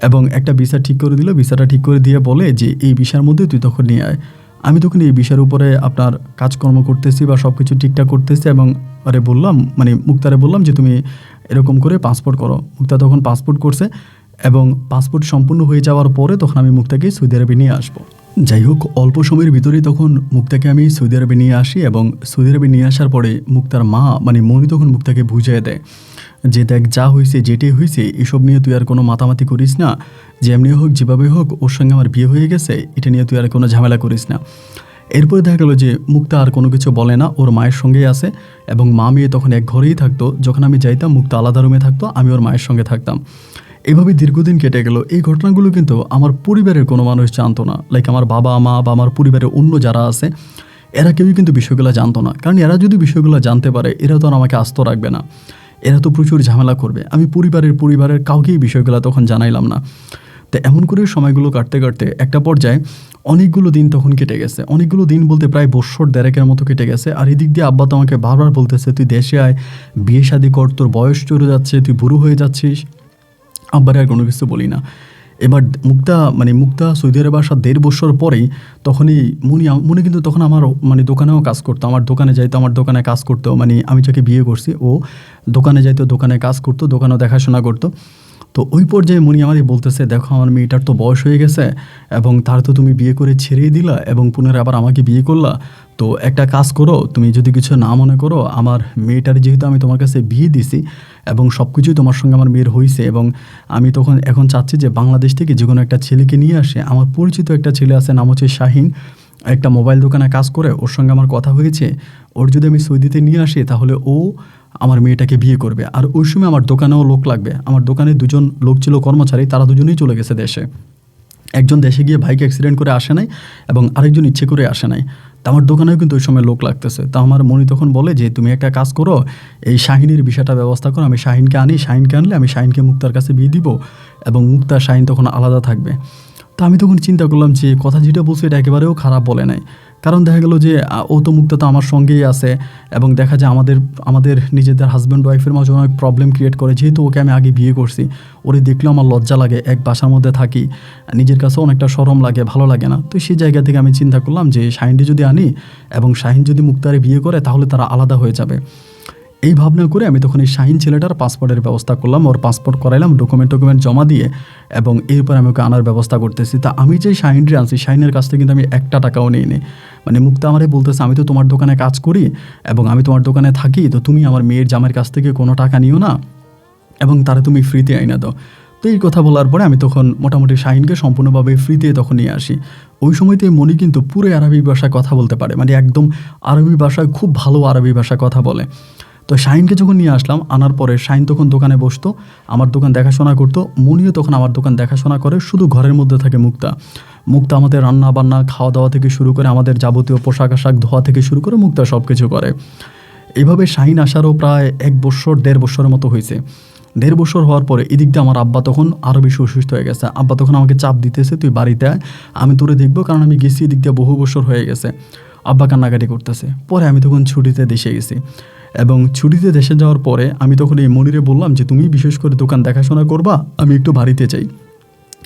এবং একটা ভিসা ঠিক করে দিল। ভিসাটা ঠিক করে দিয়ে বলে যে এই ভিসার মধ্যে তুই তখন নিয়ে আয়। আমি তখন এই ভিসার উপরে আপনার কাজকর্ম করতেছি বা সব কিছু ঠিকঠাক করতেছি এবং মুক্তারে বললাম যে তুমি এরকম করে পাসপোর্ট করো। মুক্তা তখন পাসপোর্ট করছে এবং পাসপোর্ট সম্পূর্ণ হয়ে যাওয়ার পরে তখন আমি মুক্তাকে সৌদি আরবে নিয়ে আসবো। যাই হোক, অল্প সময়ের ভিতরেই তখন মুক্তাকে আমি সৌদি আরবে নিয়ে আসি এবং সৌদি আরবে নিয়ে আসার পরে মুক্তার মা মনি তখন মুক্তাকে বুঝিয়ে দেয় যে দেখ, যা হয়েছে যেটাই হয়েছে এসব নিয়ে তুই আর কোনো মাতামাতি করিস না, যেমনি হোক যেভাবে হোক ওর সঙ্গে আমার বিয়ে হয়ে গেছে, এটা নিয়ে তুই আর কোনো ঝামেলা করিস না। এরপরে দেখা গেলো যে মুক্তা আর কোনো কিছু বলে না, ওর মায়ের সঙ্গেই আসে এবং মা মেয়ে তখন এক ঘরেই থাকতো। যখন আমি যাইতাম মুক্তা আলাদা রুমে থাকতো, আমি ওর মায়ের সঙ্গে থাকতাম। এভাবে দীর্ঘদিন কেটে গেল। এই ঘটনাগুলো কিন্তু আমার পরিবারের কোনো মানুষ জানতো না, লাইক আমার বাবা মা বা আমার পরিবারের অন্য যারা আছে এরা কেউই কিন্তু বিষয়গুলো জানতো না। কারণ এরা যদি বিষয়গুলো জানতে পারে এরা তো আর আমাকে আস্ত রাখবে না, এরা তো প্রচুর ঝামেলা করবে। আমি পরিবারের কাউকেই বিষয়গুলো তখন জানাইলাম না। তো এমন করে সময়গুলো কাটতে কাটতে একটা পর্যায়ে অনেকগুলো দিন তখন কেটে গেছে। অনেকগুলো দিন বলতে প্রায় বৎসর দেড়েকের মতো কেটে গেছে। আর এদিক দিয়ে আব্বা তো আমাকে বারবার বলতেছে তুই দেশে আয়, বিয়ে শাদি কর, তোর বয়স চলে যাচ্ছে, তুই বুড়ো হয়ে যাচ্ছিস। আব্বারে আর কোনো কিছু বলি না। এবার মুক্তা সৌদি আরবে আসার 1.5 বছর পরেই তখনই মনি কিন্তু তখন আমার দোকানেও কাজ করতো, আমার দোকানে যাইতো, আমার দোকানে কাজ করতো। আমি যাকে বিয়ে করছি ও দোকানে যাইতো, দোকানে কাজ করতো, দোকানেও দেখাশোনা করতো। তো ওই পর্যায়ে মনি আমারই বলতেছে দেখো, আমার মেয়েটার তো বয়স হয়ে গেছে এবং তার তো তুমি বিয়ে করে ছেড়েই দিলা এবং পুনরায় আবার আমাকে বিয়ে করলা। তো একটা কাজ করো, তুমি যদি কিছু না মনে করো, আমার মেয়েটার যেহেতু আমি তোমার কাছে বিয়ে দিছি এবং সব কিছুই তোমার সঙ্গে আমার মেয়ের হয়েছে এবং আমি এখন চাচ্ছি যে বাংলাদেশ থেকে যে কোনো একটা ছেলেকে নিয়ে আসে। আমার পরিচিত একটা ছেলে আছে, নাম হচ্ছে শাহিন, একটা মোবাইল দোকানে কাজ করে, ওর সঙ্গে আমার কথা হয়েছে। ওর যদি আমি সৌদিতে নিয়ে আসি তাহলে ও আমার মেয়েটাকে বিয়ে করবে। আর ওই সময় আমার দোকানেও লোক লাগবে। আমার দোকানে 2জন লোক ছিল কর্মচারী, তারা 2জনেই চলে গেছে দেশে। একজন দেশে গিয়ে বাইক অ্যাক্সিডেন্ট করে আসে নাই এবং আরেকজন ইচ্ছে করে আসে নাই। তা আমার দোকানেও কিন্তু ওই সময় লোক লাগতেছে। তা আমার মনি তখন বলে যে তুমি একটা কাজ করো, এই শাহিনের বিষয়টা ব্যবস্থা করো, আমি শাহিনকে আনলে আমি শাহিনকে মুক্তার কাছে বিয়ে দিব এবং মুক্তা শাহিন তখন আলাদা থাকবে। তা আমি তখন চিন্তা করলাম যে কথা যেটা বলছে এটা একেবারেও খারাপ বলে নাই। কারণ দেখা গেল যে ও তো মুক্তা তো আমার সঙ্গেই আছে এবং দেখা যায় আমাদের নিজেদের হাজব্যান্ড ওয়াইফের মাঝে অনেক প্রবলেম ক্রিয়েট করে। যেহেতু ওকে আমি আগে বিয়ে করছি, ওরে দেখলেও আমার লজ্জা লাগে, এক বাসার মধ্যে থাকি, নিজের কাছেও অনেকটা শরম লাগে, ভালো লাগে না। তো সেই জায়গা থেকে আমি চিন্তা করলাম যে শাহিনটি যদি আনি এবং শাহিন যদি মুক্তারে বিয়ে করে তাহলে তারা আলাদা হয়ে যাবে। এই ভাবনা করে আমি তখন এই শাহিন ছেলেটার পাসপোর্টের ব্যবস্থা করলাম, ওর পাসপোর্ট করাইলাম, ডকুমেন্ট জমা দিয়ে এবং এরপর আমি ওকে আনার ব্যবস্থা করতেছি। তা আমি যে শাহিনটি আনছি, শাহিনের কাছ থেকে কিন্তু আমি একটা টাকাও নিইনি। মুক্তা আমারে বলতেছে আমি তো তোমার দোকানে কাজ করি এবং আমি তোমার দোকানে থাকি, তো তুমি আমার মেয়ের জামাইয়ের কাছ থেকে কোনো টাকা নিও না এবং তারা তুমি ফ্রিতে আইনা দাও। তো এই কথা বলার পরে আমি তখন মোটামুটি শাহিনকে সম্পূর্ণভাবে ফ্রিতে তখন নিয়ে আসি। ওই সময়তে মনি কিন্তু পুরো আরবি ভাষায় কথা বলতে পারে, একদম আরবি ভাষায় খুব ভালো আরবি ভাষায় কথা বলে। তো শাহিনকে যখন নিয়ে আসলাম, আনার পরে শাহিন তখন দোকানে বসতো, আমার দোকান দেখাশোনা করতো। মনিও তখন আমার দোকান দেখাশোনা করে। শুধু ঘরের মধ্যে থাকে মুক্তা আমাদের রান্না বান্না, খাওয়া দাওয়া থেকে শুরু করে আমাদের যাবতীয় পোশাক আশাক ধোয়া থেকে শুরু করে মুক্তা সব কিছু করে। এইভাবে শাহিন আসারও প্রায় 1.5 বছরের মতো হয়েছে। 1.5 বছর হওয়ার পরে এদিক দিয়ে আমার আব্বা তখন আরও বেশি অসুস্থ হয়ে গেছে। আব্বা তখন আমাকে চাপ দিতেছে তুই বাড়িতে আয়, আমি তোরে দেখবো, কারণ আমি গেছি এদিক দিয়ে বহু বছর হয়ে গেছে। আব্বা কান্নাকাটি করতেছে। পরে আমি তখন ছুটিতে দেশে গেছি এবং ছুটিতে দেশে যাওয়ার পরে আমি তখন এই মনিরে বললাম যে তুমি বিশেষ করে দোকান দেখাশোনা করবা, আমি একটু বাড়িতে চাই।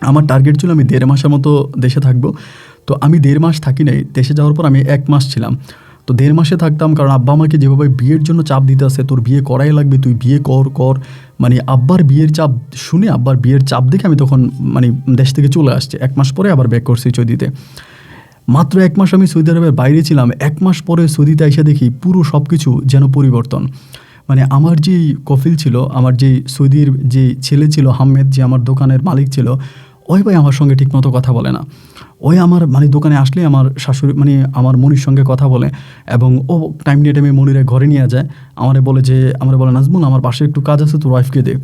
আমার টার্গেট ছিল আমি 1.5 মাসের মতো দেশে থাকবো। তো আমি 1.5 মাস থাকি নাই, দেশে যাওয়ার পর আমি 1 মাস ছিলাম। তো 1.5 মাসে থাকতাম, কারণ আব্বা আমাকে যেভাবে বিয়ের জন্য চাপ দিতে আসে, তোর বিয়ে করাই লাগবে, তুই বিয়ে কর। আব্বার বিয়ের চাপ শুনে, আব্বার বিয়ের চাপ দেখে আমি তখন দেশ থেকে চলে আসছি। 1 মাস পরে আবার ব্যাক করছি চৌদিতে। মাত্র 1 মাস আমি সৌদি আরবের বাইরে ছিলাম, 1 মাস পরে সৌদিতে এসে দেখি পুরো সব কিছু যেন পরিবর্তন। মানে আমার যেই কফিল ছিল, আমার যেই সৌদির যে ছেলে ছিল হাম্মেদ, যে আমার দোকানের মালিক ছিল, ওই ভাই আমার সঙ্গে ঠিকমতো কথা বলে না। ওই আমার মানে দোকানে আসলে আমার শাশুড়ি মানে আমার মনির সঙ্গে কথা বলে, এবং ও টাইম নিয়ে টাইমে মনিরে ঘরে নিয়ে যায়। আমারে বলে নাজমুল আমার পাশে একটু কাজ আছে, তোর ওয়াইফকে দে।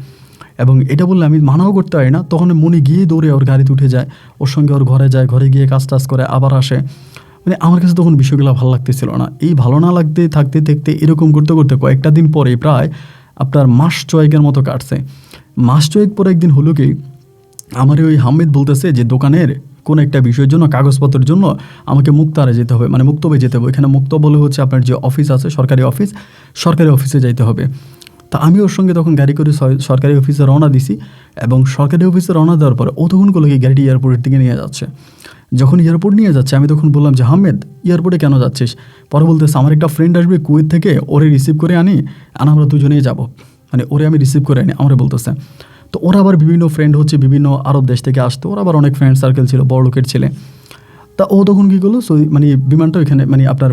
এবং এটা বললে আমি মানাও করতে পারি না। তখন মনি গিয়ে দৌড়ে ওর গাড়িতে উঠে যায়, ওর সঙ্গে ওর ঘরে যায়, ঘরে গিয়ে কাজ টাজ করে আবার আসে। মানে আমার কাছে তখন বিষয়গুলো ভালো লাগতেছিল না। এই ভালো না লাগতে থাকতে থাকতে এরকম করতে করতে কয়েকটা দিন পরে প্রায় আপনার মাস 6 মতো কাটছে। মাস 6 পরে একদিন হলো কি, আমার ওই হামিদ বলতেছে যে দোকানের কোনো একটা বিষয়ের জন্য, কাগজপত্রের জন্য আমাকে মুক্তারে যেতে হবে, মানে মুক্তবে যেতে হবে। এখানে মুক্ত বলে হচ্ছে আপনার যে অফিস আছে, সরকারি অফিসে যাইতে হবে। তা আমি ওর সঙ্গে তখন গাড়ি করে সরকারি অফিসে রওনা দিছি, এবং সরকারি অফিসে রওনা দেওয়ার পরে ও তখন কি গাড়িটি এয়ারপোর্টের দিকে নিয়ে যাচ্ছে। যখন এয়ারপোর্ট নিয়ে যাচ্ছে আমি তখন বললাম যে হামেদ এয়ারপোর্টে কেন যাচ্ছিস? পরে বলতেছে আমার একটা ফ্রেন্ড আসবে কুয়েত থেকে, ওরে রিসিভ করে আনি, আর আমরা দুজনেই যাব। মানে ওরে আমি রিসিভ করে আনি আমরা বলতেছে। তো ওরা আবার বিভিন্ন ফ্রেন্ড হচ্ছে বিভিন্ন আরব দেশ থেকে আসতো, ওরা আবার অনেক ফ্রেন্ড সার্কেল ছিল, বড় লোকের ছেলে। তা ও তখন কী করলো, মানে বিমানটা ওইখানে মানে আপনার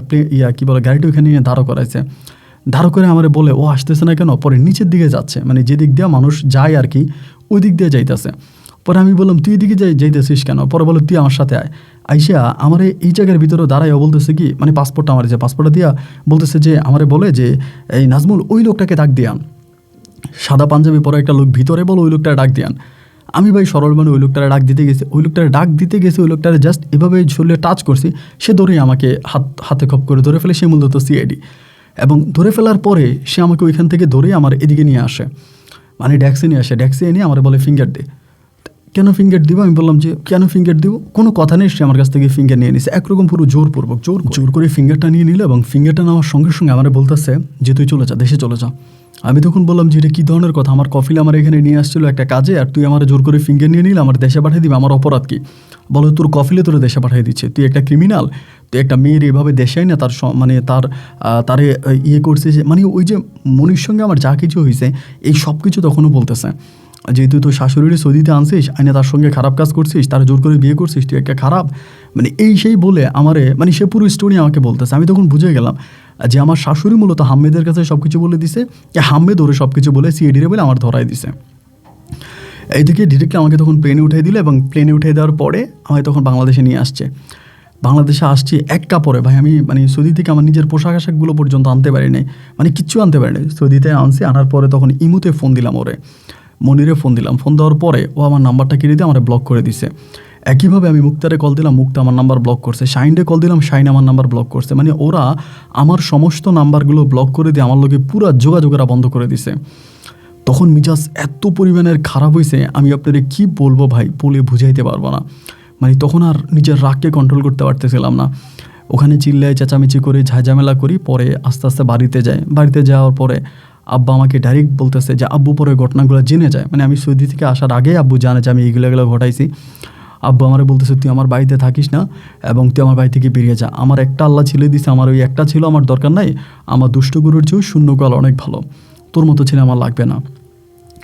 কী বলে গাড়িটা ওইখানে নিয়ে দাঁড়ো করাইছে। দাঁড়ো করে আমার বলে ও আসতেছে না কেন? পরে নিচের দিকে যাচ্ছে, মানে যে দিক দিয়ে মানুষ যায় আর কি, ওই দিক দিয়ে যাইতেছে। পরে আমি বললাম তুই এদিকে যাইতেছিস কেন? পরে বলো তুই আমার সাথে আয়। আইসা আমার এই জায়গার ভিতরে দাঁড়ায় ও বলতেছে কি, মানে পাসপোর্টটা আমার যে পাসপোর্টটা দিয়া বলতেছে যে আমারে বলে যে এই নাজমুল ওই লোকটাকে ডাক দিয়ান, সাদা পাঞ্জাবি পরে একটা লোক ভিতরে, বলো ওই লোকটা ডাক দিয়ান। আমি ভাই সরল মানে ওই লোকটারে ডাক দিতে গেছি, ওই লোকটারে জাস্ট এভাবে শরীরে টাচ করছি, সে ধরেই আমাকে হাতে খপ করে ধরে ফেলে। সে মূলত সিআইডি, এবং ধরে ফেলার পরে সে আমাকে ওইখান থেকে ধরেই আমার এদিকে নিয়ে আসে, মানে ড্যাক্সে নিয়ে আসে। ড্যাক্সে এনে আমার বলে ফিঙ্গার দে। কেন ফিঙ্গার দিব? আমি বললাম যে কেন ফিঙ্গার দিব? কোনো কথা নেই, সে আমার কাছ থেকে ফিঙ্গার নিয়ে নিছে একরকম পুরো জোর করে ফিঙ্গারটা নিয়ে নিল, এবং ফিঙ্গারটা নেওয়ার সঙ্গে সঙ্গে আমার বলতেছে যে তুই চলে যা, দেশে চলে যা। আমি তখন বললাম যে এটা কী ধরনের কথা? আমার কফিল আমার এখানে নিয়ে আসছিল একটা কাজে, আর তুই আমার জোর করে ফিঙ্গার নিয়ে নিলে আমার দেশে পাঠিয়ে দিবি, আমার অপরাধ কী? বলো তোর কফিলে তোর দেশে পাঠিয়ে দিচ্ছে, তুই একটা ক্রিমিনাল, তুই একটা মেয়ের এভাবে দেশাই না, মানে তারে ইয়ে করছে যে, মানে ওই যে মনির সঙ্গে আমার যা কিছু হয়েছে এই সব কিছু তখনও বলতেছে যে তুই তোর শাশুড়ির সৌদিতে আনছিস, আইনে তার সঙ্গে খারাপ কাজ করছিস, তার জোর করে বিয়ে করছিস, তুই একটা খারাপ, মানে এই সেই বলে আমারে, মানে সে পুরো স্টোরি আমাকে বলতেছে। আমি তখন বুঝে গেলাম যে আমার শাশুড়ি মূলত হাম্মেদের কাছে সব কিছু বলে দিছে, হাম্মেদ ওরে সব কিছু বলে সিএডিরে বলে আমার ধরাই দিছে। এইদিকে ডিরেক্টলি আমাকে তখন প্লেনে উঠিয়ে দিল, এবং প্লেনে উঠিয়ে দেওয়ার পরে আমাকে তখন বাংলাদেশে নিয়ে আসছে। বাংলাদেশে আসছি এক কাপড়ে ভাই, আমি মানে সৌদি থেকে আমার নিজের পোশাক আশাকগুলো পর্যন্ত আনতে পারি নাই, মানে কিচ্ছু আনতে পারি নাই। সৌদিতে আনছি, আনার পরে তখন ইমুতে ফোন দিলাম, মনিরে ফোন দিলাম। ফোন দেওয়ার পরে ও আমার নাম্বারটা কিনে দিয়ে আমার ব্লক করে দিছে। একইভাবে আমি মুক্তারে কল দিলাম, মুক্তা আমার নাম্বার ব্লক করছে। শাইনরে কল দিলাম, শাইন আমার নাম্বার ব্লক করছে। মানে ওরা আমার সমস্ত নাম্বারগুলো ব্লক করে দিয়ে আমার লোকে পুরো যোগাযোগেরা বন্ধ করে দিছে। তখন মিজাজ এত পরিমাণের খারাপ হয়েছে, আমি আপনাদের কী বলবো ভাই, বলে বুঝাইতে পারবো না। মানে তখন আর নিজের রাগকে কন্ট্রোল করতে পারতেছিলাম না। ওখানে চিল্লায় চেঁচামেচি করে ঝামেলা করি, পরে আস্তে আস্তে বাড়িতে যাওয়ার পরে আব্বা আমাকে ডাইরেক্ট বলতেছে যে আব্বু পরে ঘটনাগুলো জেনে যায়, মানে আমি সৌদি থেকে আসার আগে আব্বু জানে যে আমি এইগুলো ঘটাইছি। আব্বু আমারে বলতেছে তুই আমার বাড়িতে থাকিস না, এবং তুই আমার বাড়ি থেকে বেরিয়ে যা। আমার একটা আল্লাহ ছেলে দিছে, আমার ওই একটা ছিল, আমার দরকার নাই। আমার দুষ্ট গরুর চেয়েও শূন্য গোয়াল অনেক ভালো, তোর মতো ছেলে আমার লাগবে না।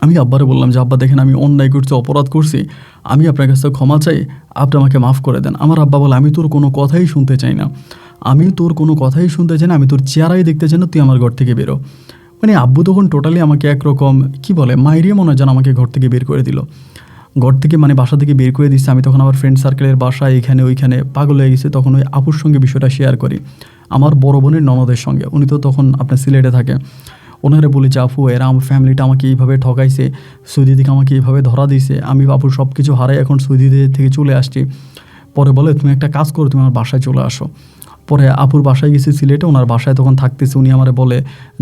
আমি আব্বারে বললাম যে আব্বা দেখেন আমি অন্যায় করছি, অপরাধ করছি, আমি আপনার কাছে ক্ষমা চাই, আপনি আমাকে মাফ করে দেন। আমার আব্বা বলে আমি তোর কোনো কথাই শুনতে চাই না, আমি তোর চেহারাই দেখতে চাই না, তুই আমার ঘর থেকে বেরো। মানে আব্বু তখন টোটালি আমাকে একরকম কী বলে মাইরিয়ে মনে হয় যেন আমাকে ঘর থেকে বের করে দিল, ঘর থেকে মানে বাসা থেকে বের করে দিচ্ছে। আমি তখন আমার ফ্রেন্ড সার্কেলের বাসা এখানে ওইখানে পাগল হয়ে গেছে। তখন ওই আপুর সঙ্গে বিষয়টা শেয়ার করি, আমার বড় বোনের ননদের সঙ্গে, উনি তো তখন আপনার সিলেটে থাকে। ওনারে বলি যে আপু এরা আমার ফ্যামিলিটা আমাকে এইভাবে ঠকাইছে, সৌদি থেকে আমাকে এইভাবে ধরা দিয়েছে, আমি আপুর সব কিছু হারাই এখন সৌদি থেকে চলে আসছি। পরে বলে তুমি একটা কাজ করো, তুমি আমার বাসায় চলে আসো। পরে আপুর বাসায় গেছি সিলেটে, ওনার বাসায় তখন থাকতেছে। উনি আমারে বলে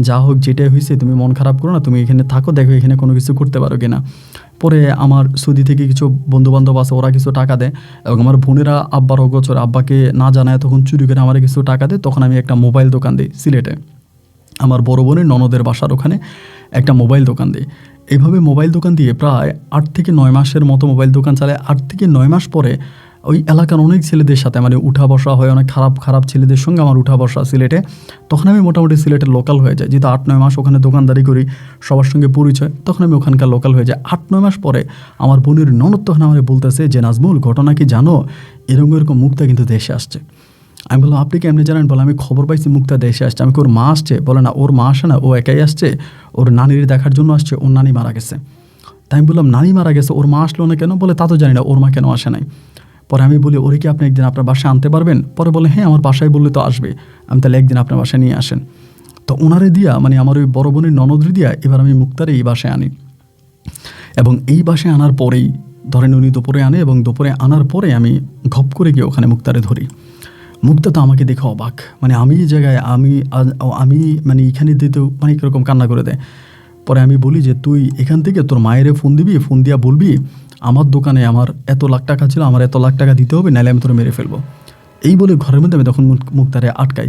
যা হোক যেটাই হয়েছে তুমি মন খারাপ করো না, তুমি এখানে থাকো, দেখো এখানে কোনো কিছু করতে পারো কিনা। পরে আমার সৌদি থেকে কিছু বন্ধুবান্ধব আছে, ওরা কিছু টাকা দেয়, এবং আমার বোনেরা আব্বার অগোচর আব্বাকে না জানায় তখন চুরি করে আমার কিছু টাকা দেয়। তখন আমি একটা মোবাইল দোকান দিই সিলেটে, আমার বড় বোনের ননদের বাসার ওখানে একটা মোবাইল দোকান দিই। এইভাবে মোবাইল দোকান দিয়ে প্রায় 8 থেকে 9 মাসের মতো মোবাইল দোকান চালায়। 8 থেকে 9 মাস পরে ওই এলাকার অনেক ছেলেদের সাথে মানে উঠা বসা হয়, অনেক খারাপ ছেলেদের সঙ্গে আমার উঠা বসা সিলেটে। তখন আমি মোটামুটি সিলেটের লোকাল হয়ে যাই, যেহেতু 8-9 মাস ওখানে দোকানদারি করি, সবার সঙ্গে পরিচয়, তখন আমি ওখানকার লোকাল হয়ে যাই। 8-9 মাস পরে আমার বোনের ননদ তখন আমার বলতেছে যে নাজমুল ঘটনা কি জানো, এরকম মুক্তা কিন্তু দেশে আসছে। আমি বললাম আপনি কি এমনি জানেন? বলে আমি খবর পাইছি মুক্তা দেশে আসছে। আমি কি ওর মা আসছে? বলে না ওর মা আসে না, ও একাই আসছে, ওর নানির দেখার জন্য আসছে, ওর নানি মারা গেছে। তাই আমি বললাম নানি মারা গেছে, ওর মা আসলো না কেন? বলে তা তো জানি না, ওর মা কেন আসে নাই। পরে আমি বলি ওরে কি আপনি একদিন আপনার বাসায় আনতে পারবেন? পরে বলে হ্যাঁ আমার বাসায় বললে তো আসবে, আমি তাহলে একদিন আপনার বাসায় নিয়ে আসেন। তো ওনারে দিয়া মানে আমার ওই বড় বোনের ননদরে দিয়া এবার আমি মুক্তারে এই বাসায় আনি, এবং এই বাসায় আনার পরেই ধরেন উনি দুপুরে আনে, এবং দুপুরে আনার পরে আমি ঘপ করে গিয়ে ওখানে মুক্তারে ধরি। মুক্তা তো আমাকে দেখে অবাক, মানে আমি এই জায়গায় আমি মানে এখানে দিতেও মানে কীরকম কান্না করে দেয়। পরে আমি বলি যে তুই এখান থেকে তোর মায়েরে ফোন দিবি, ফোন দিয়া বলবি আমার দোকানে আমার এত লাখ টাকা ছিল, আমার এত লাখ টাকা দিতে হবে, নাহলে আমি তোর মেরে ফেলবো। এই বলে ঘরের মধ্যে আমি তখন মুক্তারে আটকাই।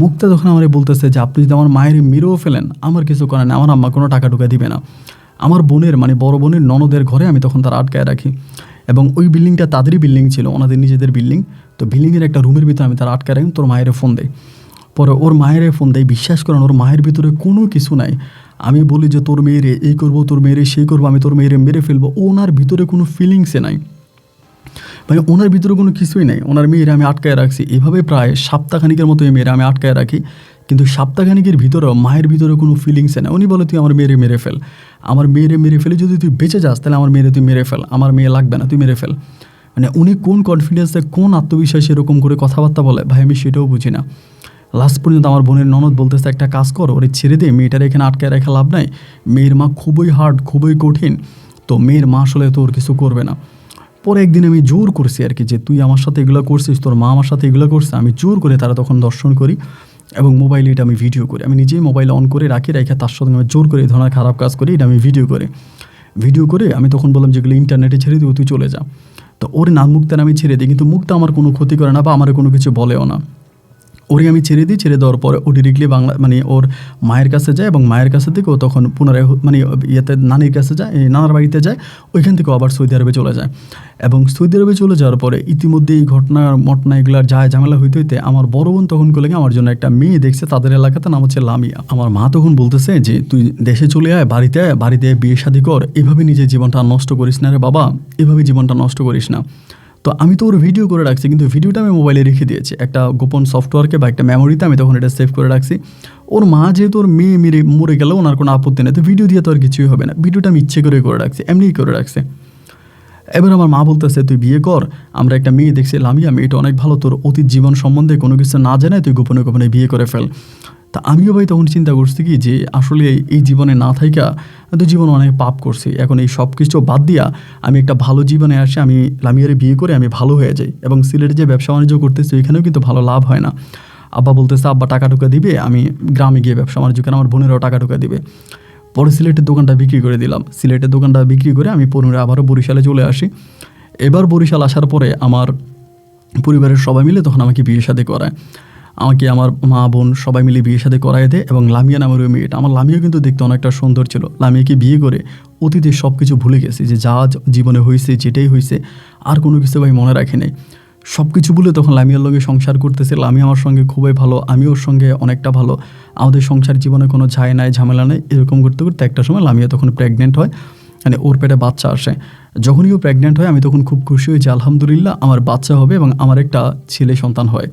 মুক্তা তখন আমার বলতেছে যে আপনি যদি আমার মায়ের মেরেও ফেলেন আমার কিছু করেন না, আমার আম্মা কোনো টাকা টুকা দিবে না। আমার বোনের মানে বড় বোনের ননদের ঘরে আমি তখন তারা আটকায় রাখি, এবং ওই বিল্ডিংটা তাদেরই বিল্ডিং ছিল, ওনাদের নিজেদের বিল্ডিং। তো বিল্ডিংয়ের একটা রুমের ভিতরে আমি তারা আটকায় রাখি, তোর মায়ের ফোন দেয়। পরে ওর মায়ের ফোন দেয়, বিশ্বাস করেন ওর মায়ের ভিতরে কোনো কিছু নাই। আমি বলি যে তোর মেয়েরে এই করবো, তোর মেয়েরে সেই করবো, আমি তোর মেয়েরে মেরে ফেলবো, ওনার ভিতরে কোনো ফিলিংসে নাই, মানে ওনার ভিতরে কোনো কিছুই নেই। ওনার মেয়েরা আমি আটকায় রাখছি এভাবে প্রায় সপ্তাহখানিকের মতো, এই মেয়েরা আমি আটকায় রাখি, কিন্তু সপ্তাহখানিকের ভিতরেও মায়ের ভিতরে কোনো ফিলিংসে নেই। উনি বলে তুই আমার মেয়েরে মেরে ফেল, আমার মেয়েরে মেরে ফেলে যদি তুই বেঁচে যাস তাহলে আমার মেয়েরে তুই মেরে ফেল, আমার মেয়ে লাগবে না, তুই মেরে ফেল। মানে উনি কোন কনফিডেন্সে, কোন আত্মবিশ্বাসে এরকম করে কথাবার্তা বলে ভাই আমি সেটাও বুঝি না। লাস্ট পর্যন্ত আমার বোনের ননদ বলতেছে একটা কাজ কর, ওরে ছেড়ে দে, মেয়েটার এখানে আটকায় রেখা লাভ নাই, মেয়ের মা খুবই হার্ড, খুবই কঠিন, তো মেয়ের মা আসলে তোর কিছু করবে না। পরে একদিন আমি জোর করছি আর কি, যে তুই আমার সাথে এগুলো করছিস, তোর মা আমার সাথে এগুলো করছে, আমি জোর করে তারা তখন দর্শন করি, এবং মোবাইলে এটা আমি ভিডিও করি, আমি নিজেই মোবাইল অন করে রাখি, রেখে তার সাথে আমি জোর করে এই ধরনের খারাপ কাজ করি, এটা আমি ভিডিও করে আমি তখন বললাম যেগুলো ইন্টারনেটে ছেড়ে দিও, তুই চলে যা। তো ওর নাম মুক্তার আমি ছেড়ে দিই, কিন্তু মুক্তা আমার কোনো ক্ষতি করে না বা আমার কোনো কিছু বলেও না। ওরে আমি ছেড়ে দিই, ছেড়ে দেওয়ার পরে ও ডিরেক্টলি বাংলা মানে ওর মায়ের কাছে যায়, এবং মায়ের কাছে থেকে ও তখন পুনরায় মানে ইয়েতে নানির কাছে যায়, নানার বাড়িতে যায়, ওইখান থেকে আবার সৌদি আরবে চলে যায়। এবং সৌদি আরবে চলে যাওয়ার পরে ইতিমধ্যে এই ঘটনা এগুলার যায় ঝামেলা হইতে হইতে আমার বড় বোন তখন বলে আমার জন্য একটা মেয়ে দেখছে তাদের এলাকাতে, নাম হচ্ছে লামিয়া। আমার মা তখন বলতেছে যে তুই দেশে চলে আয়, বাড়িতে বিয়ে শাদী কর, এভাবে নিজের জীবনটা নষ্ট করিস না রে বাবা, এভাবে জীবনটা নষ্ট করিস না। তো আমি তো ওর ভিডিও করে রাখছি, কিন্তু ভিডিওটা আমি মোবাইলে রেখে দিয়েছি একটা গোপন সফটওয়্যারকে বা একটা মেমোরিতে, আমি তখন এটা সেভ করে রাখছি। ওর মা যেহেতু ওর মেয়ে মরে গেলেও ওনার কোনো আপত্তি নেই, তো ভিডিও দিয়ে তো আর কিছুই হবে না, ভিডিওটা আমি ইচ্ছে করে রাখছি, এমনিই করে রাখছে। এবার আমার মা বলতেছে তুই বিয়ে কর, আমরা একটা মেয়ে দেখছি লামিয়া, মেয়েটা অনেক ভালো, তোর অতীত জীবন সম্বন্ধে কোনো কিছু না জানায় তুই গোপনে গোপনে বিয়ে করে ফেল। তা আমিও ভাই তখন চিন্তা করছি কি যে আসলে এই জীবনে না থাইকা তো জীবন অনেক পাপ করছি, এখন এই সব কিছু বাদ দিয়া আমি একটা ভালো জীবনে আসি, আমি লামিয়ারে বিয়ে করে আমি ভালো হয়ে যাই, এবং সিলেটে যে ব্যবসা বাণিজ্য করতেছি ওইখানেও কিন্তু ভালো লাভ হয় না। আব্বা বলতেছে আব্বা টাকা টুকা দিবে, আমি গ্রামে গিয়ে ব্যবসা বাণিজ্য কেন, আমার বোনেরাও টাকা টুকা দিবে। পরে সিলেটের দোকানটা বিক্রি করে দিলাম, সিলেটের দোকানটা বিক্রি করে আমি পুনরায় আবারও বরিশালে চলে আসি। এবার বরিশাল আসার পরে আমার পরিবারের সবাই মিলে তখন আমাকে বিয়ে শাদী করায়, আমাকে আমার মা বোন সবাই মিলে বিয়ে শাদী করায় দেয়, এবং লামিয়া নামের ওই মেয়েটা, আমার লামিয়া কিন্তু দেখতে অনেকটা সুন্দর ছিল। লামিয়াকে বিয়ে করে অতীতের সব কিছু ভুলে গেছি, যে যা জীবনে হয়েছে যেটাই হয়েছে আর কোনো কিছু ভাই মনে রাখি নাই, সব কিছু ভুলে তখন লামিয়ার লগে সংসার করতেছে। লামিয়া আমার সঙ্গে খুবই ভালো, আমি ওর সঙ্গে অনেকটা ভালো, আমাদের সংসার জীবনে কোনো ঝাই নাই ঝামেলা নেই। এরকম করতে করতে একটা সময় লামিয়া তখন প্রেগনেন্ট হয়, মানে ওর পেটে বাচ্চা আসে। যখনই ও প্রেগনেন্ট হয় আমি তখন খুব খুশি হই যে আলহামদুলিল্লাহ আমার বাচ্চা হবে, এবং আমার একটা ছেলে সন্তান হয়,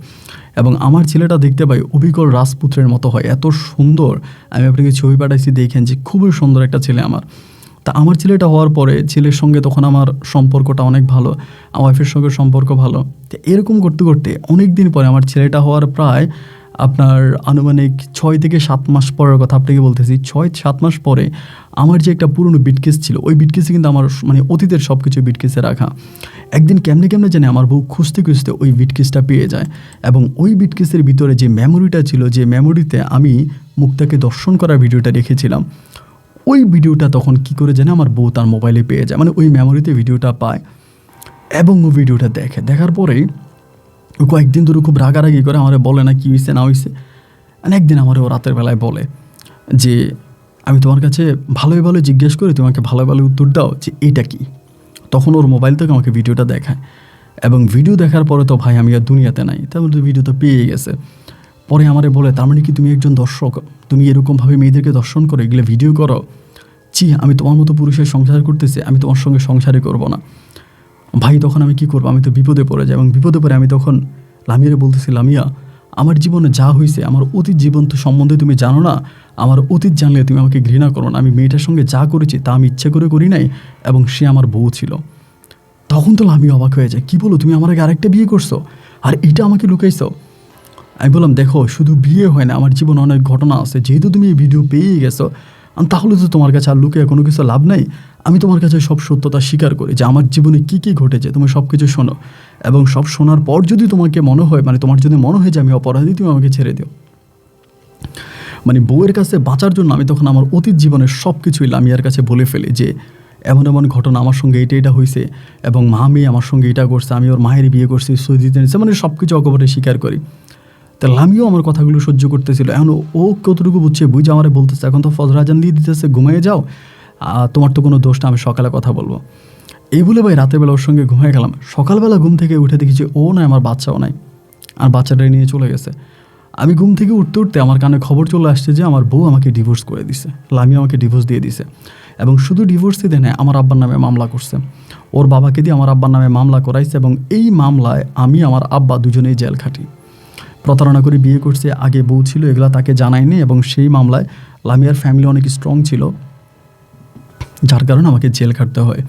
এবং আমার ছেলেটা দেখতে পাই অবিকল রাজপুত্রের মতো হয়, এত সুন্দর। আমি আপনাকে ছবি পাঠাইছি, দেখেন যে খুবই সুন্দর একটা ছেলে আমার। তা আমার ছেলেটা হওয়ার পরে ছেলের সঙ্গে তখন আমার সম্পর্কটা অনেক ভালো, আমার ওয়াইফের সঙ্গে সম্পর্ক ভালো। তো এরকম করতে করতে অনেক দিন পরে আমার ছেলেটা হওয়ার প্রায় আপনার আনুমানিক 6 থেকে 7 মাস পরের কথা আপনাকে বলতেছি, 6-7 মাস পরে আমার যে একটা পুরনো বিটকেস ছিল, ওই বিটকেসে কিন্তু আমার মানে অতীতের সব কিছু বিটকেসে রাখা। একদিন কেমনে জানি আমার বউ খুঁজতে ওই বিটকেসটা পেয়ে যায়, এবং ওই বিটকেসের ভিতরে যে মেমোরিটা ছিল, যে মেমোরিতে আমি মুক্তাকে দর্শন করার ভিডিওটা রেখেছিলাম, ওই ভিডিওটা তখন কি করে জানে আমার বউ তার মোবাইলে পেয়ে যায়, মানে ওই মেমোরিতে ভিডিওটা পায়, এবং ও ভিডিওটা দেখার পরেই ও কয়েকদিন ধরে খুব রাগারাগি করে আমার বলে না কী হয়েছে না হয়েছে। একদিন আমার ও রাতের বেলায় বলে যে আমি তোমার কাছে ভালোই ভালো জিজ্ঞেস করি, তোমাকে ভালো উত্তর দাও যে এইটা কি। তখন ওর মোবাইল থেকে আমাকে ভিডিওটা দেখায়, এবং ভিডিও দেখার পরে তো ভাই আমি আর দুনিয়াতে নাই, তারপরে তো ভিডিও তো পেয়ে গেছে। পরে আমারে বলে তার মানে কি তুমি একজন দর্শক, তুমি এরকমভাবে মেয়েদেরকে দর্শন করো, এগুলো ভিডিও করো? জি, আমি তোমার মতো পুরুষের সংসার করতেছি, আমি তোমার সঙ্গে সংসারই করব না। ভাই তখন আমি কি করবো, আমি তো বিপদে পড়ে যাই, এবং বিপদে পড়ে আমি তখন লামিয়ারে বলতেছি, লামিয়া আমার জীবনে যা হয়েছে, আমার অতীত জীবন তো সম্বন্ধে তুমি জানো না, আমার অতীত জানলে তুমি আমাকে ঘৃণা করো না। আমি মেয়েটার সঙ্গে যা করেছি তা আমি ইচ্ছে করে করি নাই, এবং সে আমার বউ ছিল। তখন তো লামিয়া অবাক হয়ে যায়, কী বলো, তুমি আমার আগে আরেকটা বিয়ে করছো আর এটা আমাকে লুকাইছো? আমি বললাম, দেখো শুধু বিয়ে হয় না, আমার জীবনে অনেক ঘটনা আছে, যেহেতু তুমি এই ভিডিও পেয়েই গেছো তাহলে তো তোমার কাছে আর লুকিয়ে কোনো কিছু লাভ নাই। আমি তোমার কাছে সব সত্যতা স্বীকার করি যে আমার জীবনে কী কী ঘটেছে, তুমি সব কিছু শোনো, এবং সব শোনার পর যদি তোমাকে মনে হয়, মানে তোমার যদি মনে হয় যে আমি অপরাধী, তুমি আমাকে ছেড়ে দিও। মানে বউয়ের কাছে বাঁচার জন্য আমি তখন আমার অতীত জীবনের সব কিছুই লামিয়ার কাছে বলে ফেলি, যে এমন এমন ঘটনা আমার সঙ্গে এটা হয়েছে, এবং মা মেয়ে আমার সঙ্গে এটা করছে, আমি ওর মায়ের বিয়ে করছি, সৌদিতে নিচ্ছে, মানে সব কিছু অকপটে স্বীকার করি। তা লামিও আমার কথাগুলো সহ্য করতেছিল। এখন ও কতটুকু বুঝছে, বুঝে আমারে বলতেছে, এখন তো ফজর আজান দিয়ে দিতেছে, ঘুমিয়ে যাও, তোমার তো কোনো দোষ না, আমি সকালে কথা বলবো। এই বলে ভাই রাতের বেলা ওর সঙ্গে ঘুমিয়ে গেলাম। সকালবেলা ঘুম থেকে উঠে দেখি যে ও নাই, আমার বাচ্চাও নাই, আর বাচ্চাটাই নিয়ে চলে গেছে। আমি ঘুম থেকে উঠতে উঠতে আমার কানে খবর চলে আসছে যে আমার বউ আমাকে ডিভোর্স করে দিছে, লামি আমাকে ডিভোর্স দিয়ে দিছে, এবং শুধু ডিভোর্স দিতে নেয়, আমার আব্বার নামে মামলা করছে, ওর বাবাকে দিয়ে আমার আব্বার নামে মামলা করাইছে, এবং এই মামলায় আমি আমার আব্বা দুজনেই জেল খাটি। প্রতারণা করে বিয়ে করছে, আগে বউ ছিল, এগুলা তাকে জানায়নি, এবং সেই মামলায় লামিয়ার ফ্যামিলি অনেক স্ট্রং ছিল, যার কারণে আমাকে জেল খাটতে হয়।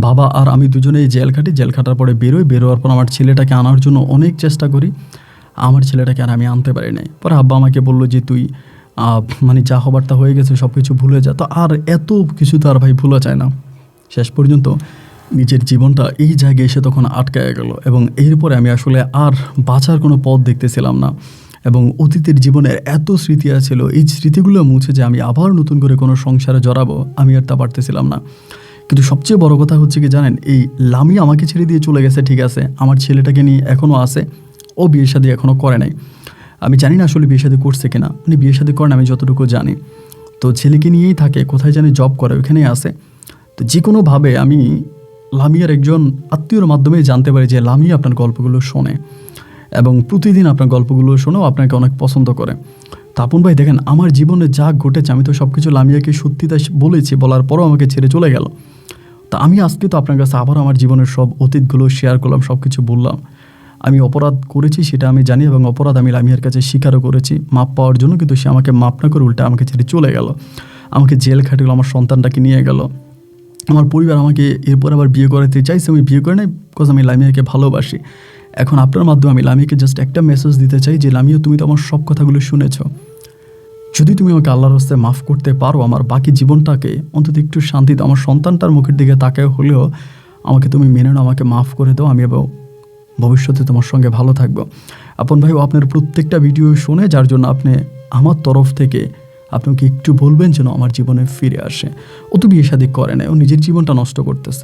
বাবা আর আমি দুজনেই জেল খাটি। জেল খাটার পরে বেরোয়ার পর আমার ছেলেটাকে আনার জন্য অনেক চেষ্টা করি, আমার ছেলেটাকে আর আমি আনতে পারি নাই। পরে আব্বা আমাকে বললো যে তুই মানে যা হবার তা হয়ে গেছে, সব কিছু ভুলে যা। তো আর এত কিছু তো আর ভাই ভুলা যায় না। শেষ পর্যন্ত নিজের জীবনটা এই জায়গায় এসে তখন আটকায় গেল, এবং এরপরে আমি আসলে আর বাঁচার কোনো পথ দেখতেছিলাম না, এবং অতীতের জীবনের এত স্মৃতি ছিল, এই স্মৃতিগুলো মুছে যে আমি আবার নতুন করে কোনো সংসারে জড়াবো, আমি আর তা পারতেছিলাম না। কিন্তু সবচেয়ে বড় কথা হচ্ছে কি জানেন, এই লামি আমাকে ছেড়ে দিয়ে চলে গেছে, ঠিক আছে, আমার ছেলেটাকে নিয়ে এখনও আছে, ও বিয়ে শাদী এখনও করে নাই। আমি জানি না আসলে বিয়ে শাদী করছে কিনা, মানে বিয়ে শাদী করে না আমি যতটুকু জানি। তো ছেলেকে নিয়েই থাকে, কোথায় জানি জব করে, ওইখানেই আছে। তো যে কোনোভাবে আমি লামিয়ার একজন আত্মীয়র মাধ্যমে জানতে পারি যে লামিয়া আপনার গল্পগুলো শোনে, এবং প্রতিদিন আপনার গল্পগুলো শোনেও আপনাকে অনেক পছন্দ করে। তাপন ভাই দেখেন, আমার জীবনে যা ঘটেছে আমি তো সব কিছু লামিয়াকে সত্যিটা বলেছি, বলার পরও আমাকে ছেড়ে চলে গেল। তা আমি আজকে তো আপনার কাছে আবার আমার জীবনের সব অতীতগুলো শেয়ার করলাম, সব কিছু বললাম। আমি অপরাধ করেছি সেটা আমি জানি, এবং অপরাধ আমি লামিয়ার কাছে স্বীকারও করেছি মাপ পাওয়ার জন্য, কিন্তু সে আমাকে মাপ না করে উল্টা আমাকে ছেড়ে চলে গেল, আমাকে জেল খাটিল, আমার সন্তানটাকে নিয়ে গেল। আমার পরিবার আমাকে এরপর আবার বিয়ে করাতে চাইছে, আমি বিয়ে করে নাই, বিকজ আমি লামিয়াকে ভালোবাসি। এখন আপনার মাধ্যমে আমি লামিয়াকে জাস্ট একটা মেসেজ দিতে চাই যে লামিয়া, তুমি তো আমার সব কথাগুলো শুনেছ, যদি তুমি আমাকে আল্লাহর রাস্তায় মাফ করতে পারো, আমার বাকি জীবনটাকে অন্তত একটু শান্তিতে, আমার সন্তানটার মুখের দিকে তাকায় হলেও আমাকে তুমি মেনে নাও, আমাকে মাফ করে দাও, আমি এবং ভবিষ্যতে তোমার সঙ্গে ভালো থাকবো। আপন ভাই, আপনার প্রত্যেকটা ভিডিও শুনে, যার জন্য আপনি আমার তরফ থেকে আপনাকে একটু বলবেন যেন আমার জীবনে ফিরে আসে। ও তো বিয়ে শাদী করে না, ও নিজের জীবনটা নষ্ট করতেছে,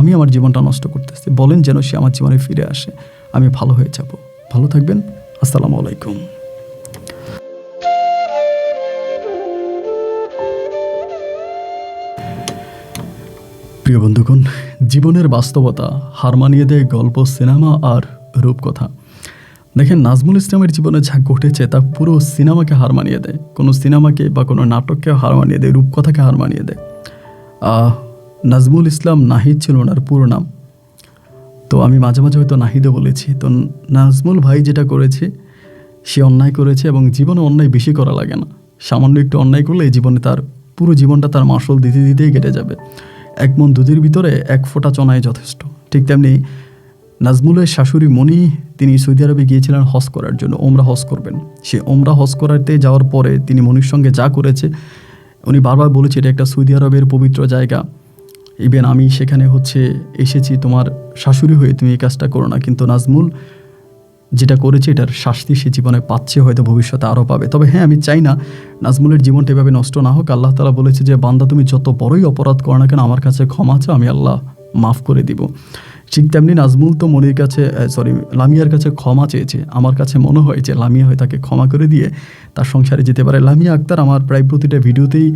আমি আমার জীবনটা নষ্ট করতেছি, বলেন যেন সে আমার জীবনে ফিরে আসে, আমি ভালো হয়ে যাব। ভালো থাকবেন। আসসালামু আলাইকুম। প্রিয় বন্ধুগণ, জীবনের বাস্তবতা হার মানিয়ে দেয় গল্প, সিনেমা আর রূপকথা। দেখেন, নাজমুল ইসলামের জীবনে যা ঘটেছে তা পুরো সিনেমাকে হার মানিয়ে দেয়, কোনো সিনেমাকে বা কোনো নাটককে হার মানিয়ে দেয়, রূপকথাকে হার মানিয়ে দেয়। নাজমুল ইসলাম নাহিদ ছিল ওনার পুরো নাম। তো আমি মাঝে মাঝে হয়তো নাহিদও বলেছি। তো নাজমুল ভাই যেটা করেছে, সে অন্যায় করেছে, এবং জীবনে অন্যায় বেশি করা লাগে না, সামান্য একটু অন্যায় করলে এই জীবনে তার পুরো জীবনটা তার মাসল দিতে দিতেই কেটে যাবে। এক মন দুধের ভিতরে এক ফোঁটা চনায় যথেষ্ট। ঠিক তেমনি নাজমুলের শাশুড়ি মনি, তিনি সৌদি আরবে গিয়েছিলেন হজ করার জন্য, ওমরা হজ করবেন। সে ওমরা হজ করাতে যাওয়ার পরে তিনি মনির সঙ্গে যা করেছে, উনি বারবার বলেছে এটা একটা সৌদি আরবের পবিত্র জায়গা, ইভেন আমি সেখানে এসেছি তোমার শাশুড়ি হয়ে, তুমি এই কাজটা করো না। কিন্তু নাজমুল যেটা করেছে এটার শাস্তি সে জীবনে পাচ্ছে, হয়তো ভবিষ্যতে আরও পাবে। তবে হ্যাঁ, আমি চাই না নাজমুলের জীবনটা এভাবে নষ্ট না হোক। আল্লাহ তাআলা বলেছে যে বান্দা তুমি যত বড়ই অপরাধ করো না কেন, আমার কাছে ক্ষমা চাও, আমি আল্লাহ মাফ করে দিব। ঠিক তেমনি নাজমুল তো মনির কাছে লামিয়ার কাছে ক্ষমা চেয়েছে। আমার কাছে মনে হয় যে লামিয়া হয় তাকে ক্ষমা করে দিয়ে তার সংসারে যেতে পারে। লামিয়া আক্তার আমার প্রায় প্রতিটা ভিডিওতেই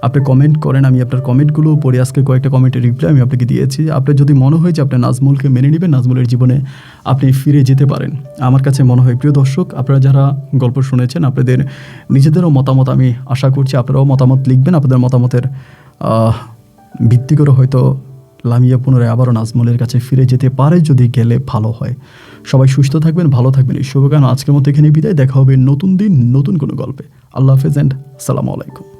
আপনি কমেন্ট করেন, আমি আপনার কমেন্টগুলো পড়ে আজকে কয়েকটা কমেন্টের রিপ্লাই আমি আপনাকে দিয়েছি। আপনার যদি মনে হয় যে আপনি নাজমুলকে মেনে নেবেন, নাজমুলের জীবনে আপনি ফিরে যেতে পারেন, আমার কাছে মনে হয়। প্রিয় দর্শক, আপনারা যারা গল্প শুনেছেন, আপনাদের নিজেদেরও মতামত আমি আশা করছি আপনারাও মতামত লিখবেন। আপনাদের মতামতের ভিত্তি করে হয়তো লামিয়া পুনরায় আবারও নাজমুলের কাছে ফিরে যেতে পারে, যদি গেলে ভালো হয়। সবাই সুস্থ থাকবেন, ভালো থাকবেন, এই শুভকামনা। আজকের মতো এখানে বিদায়, দেখা হবে নতুন দিন নতুন কোনো গল্পে। আল্লাহ হাফেজ অ্যান্ড আসসালামু আলাইকুম।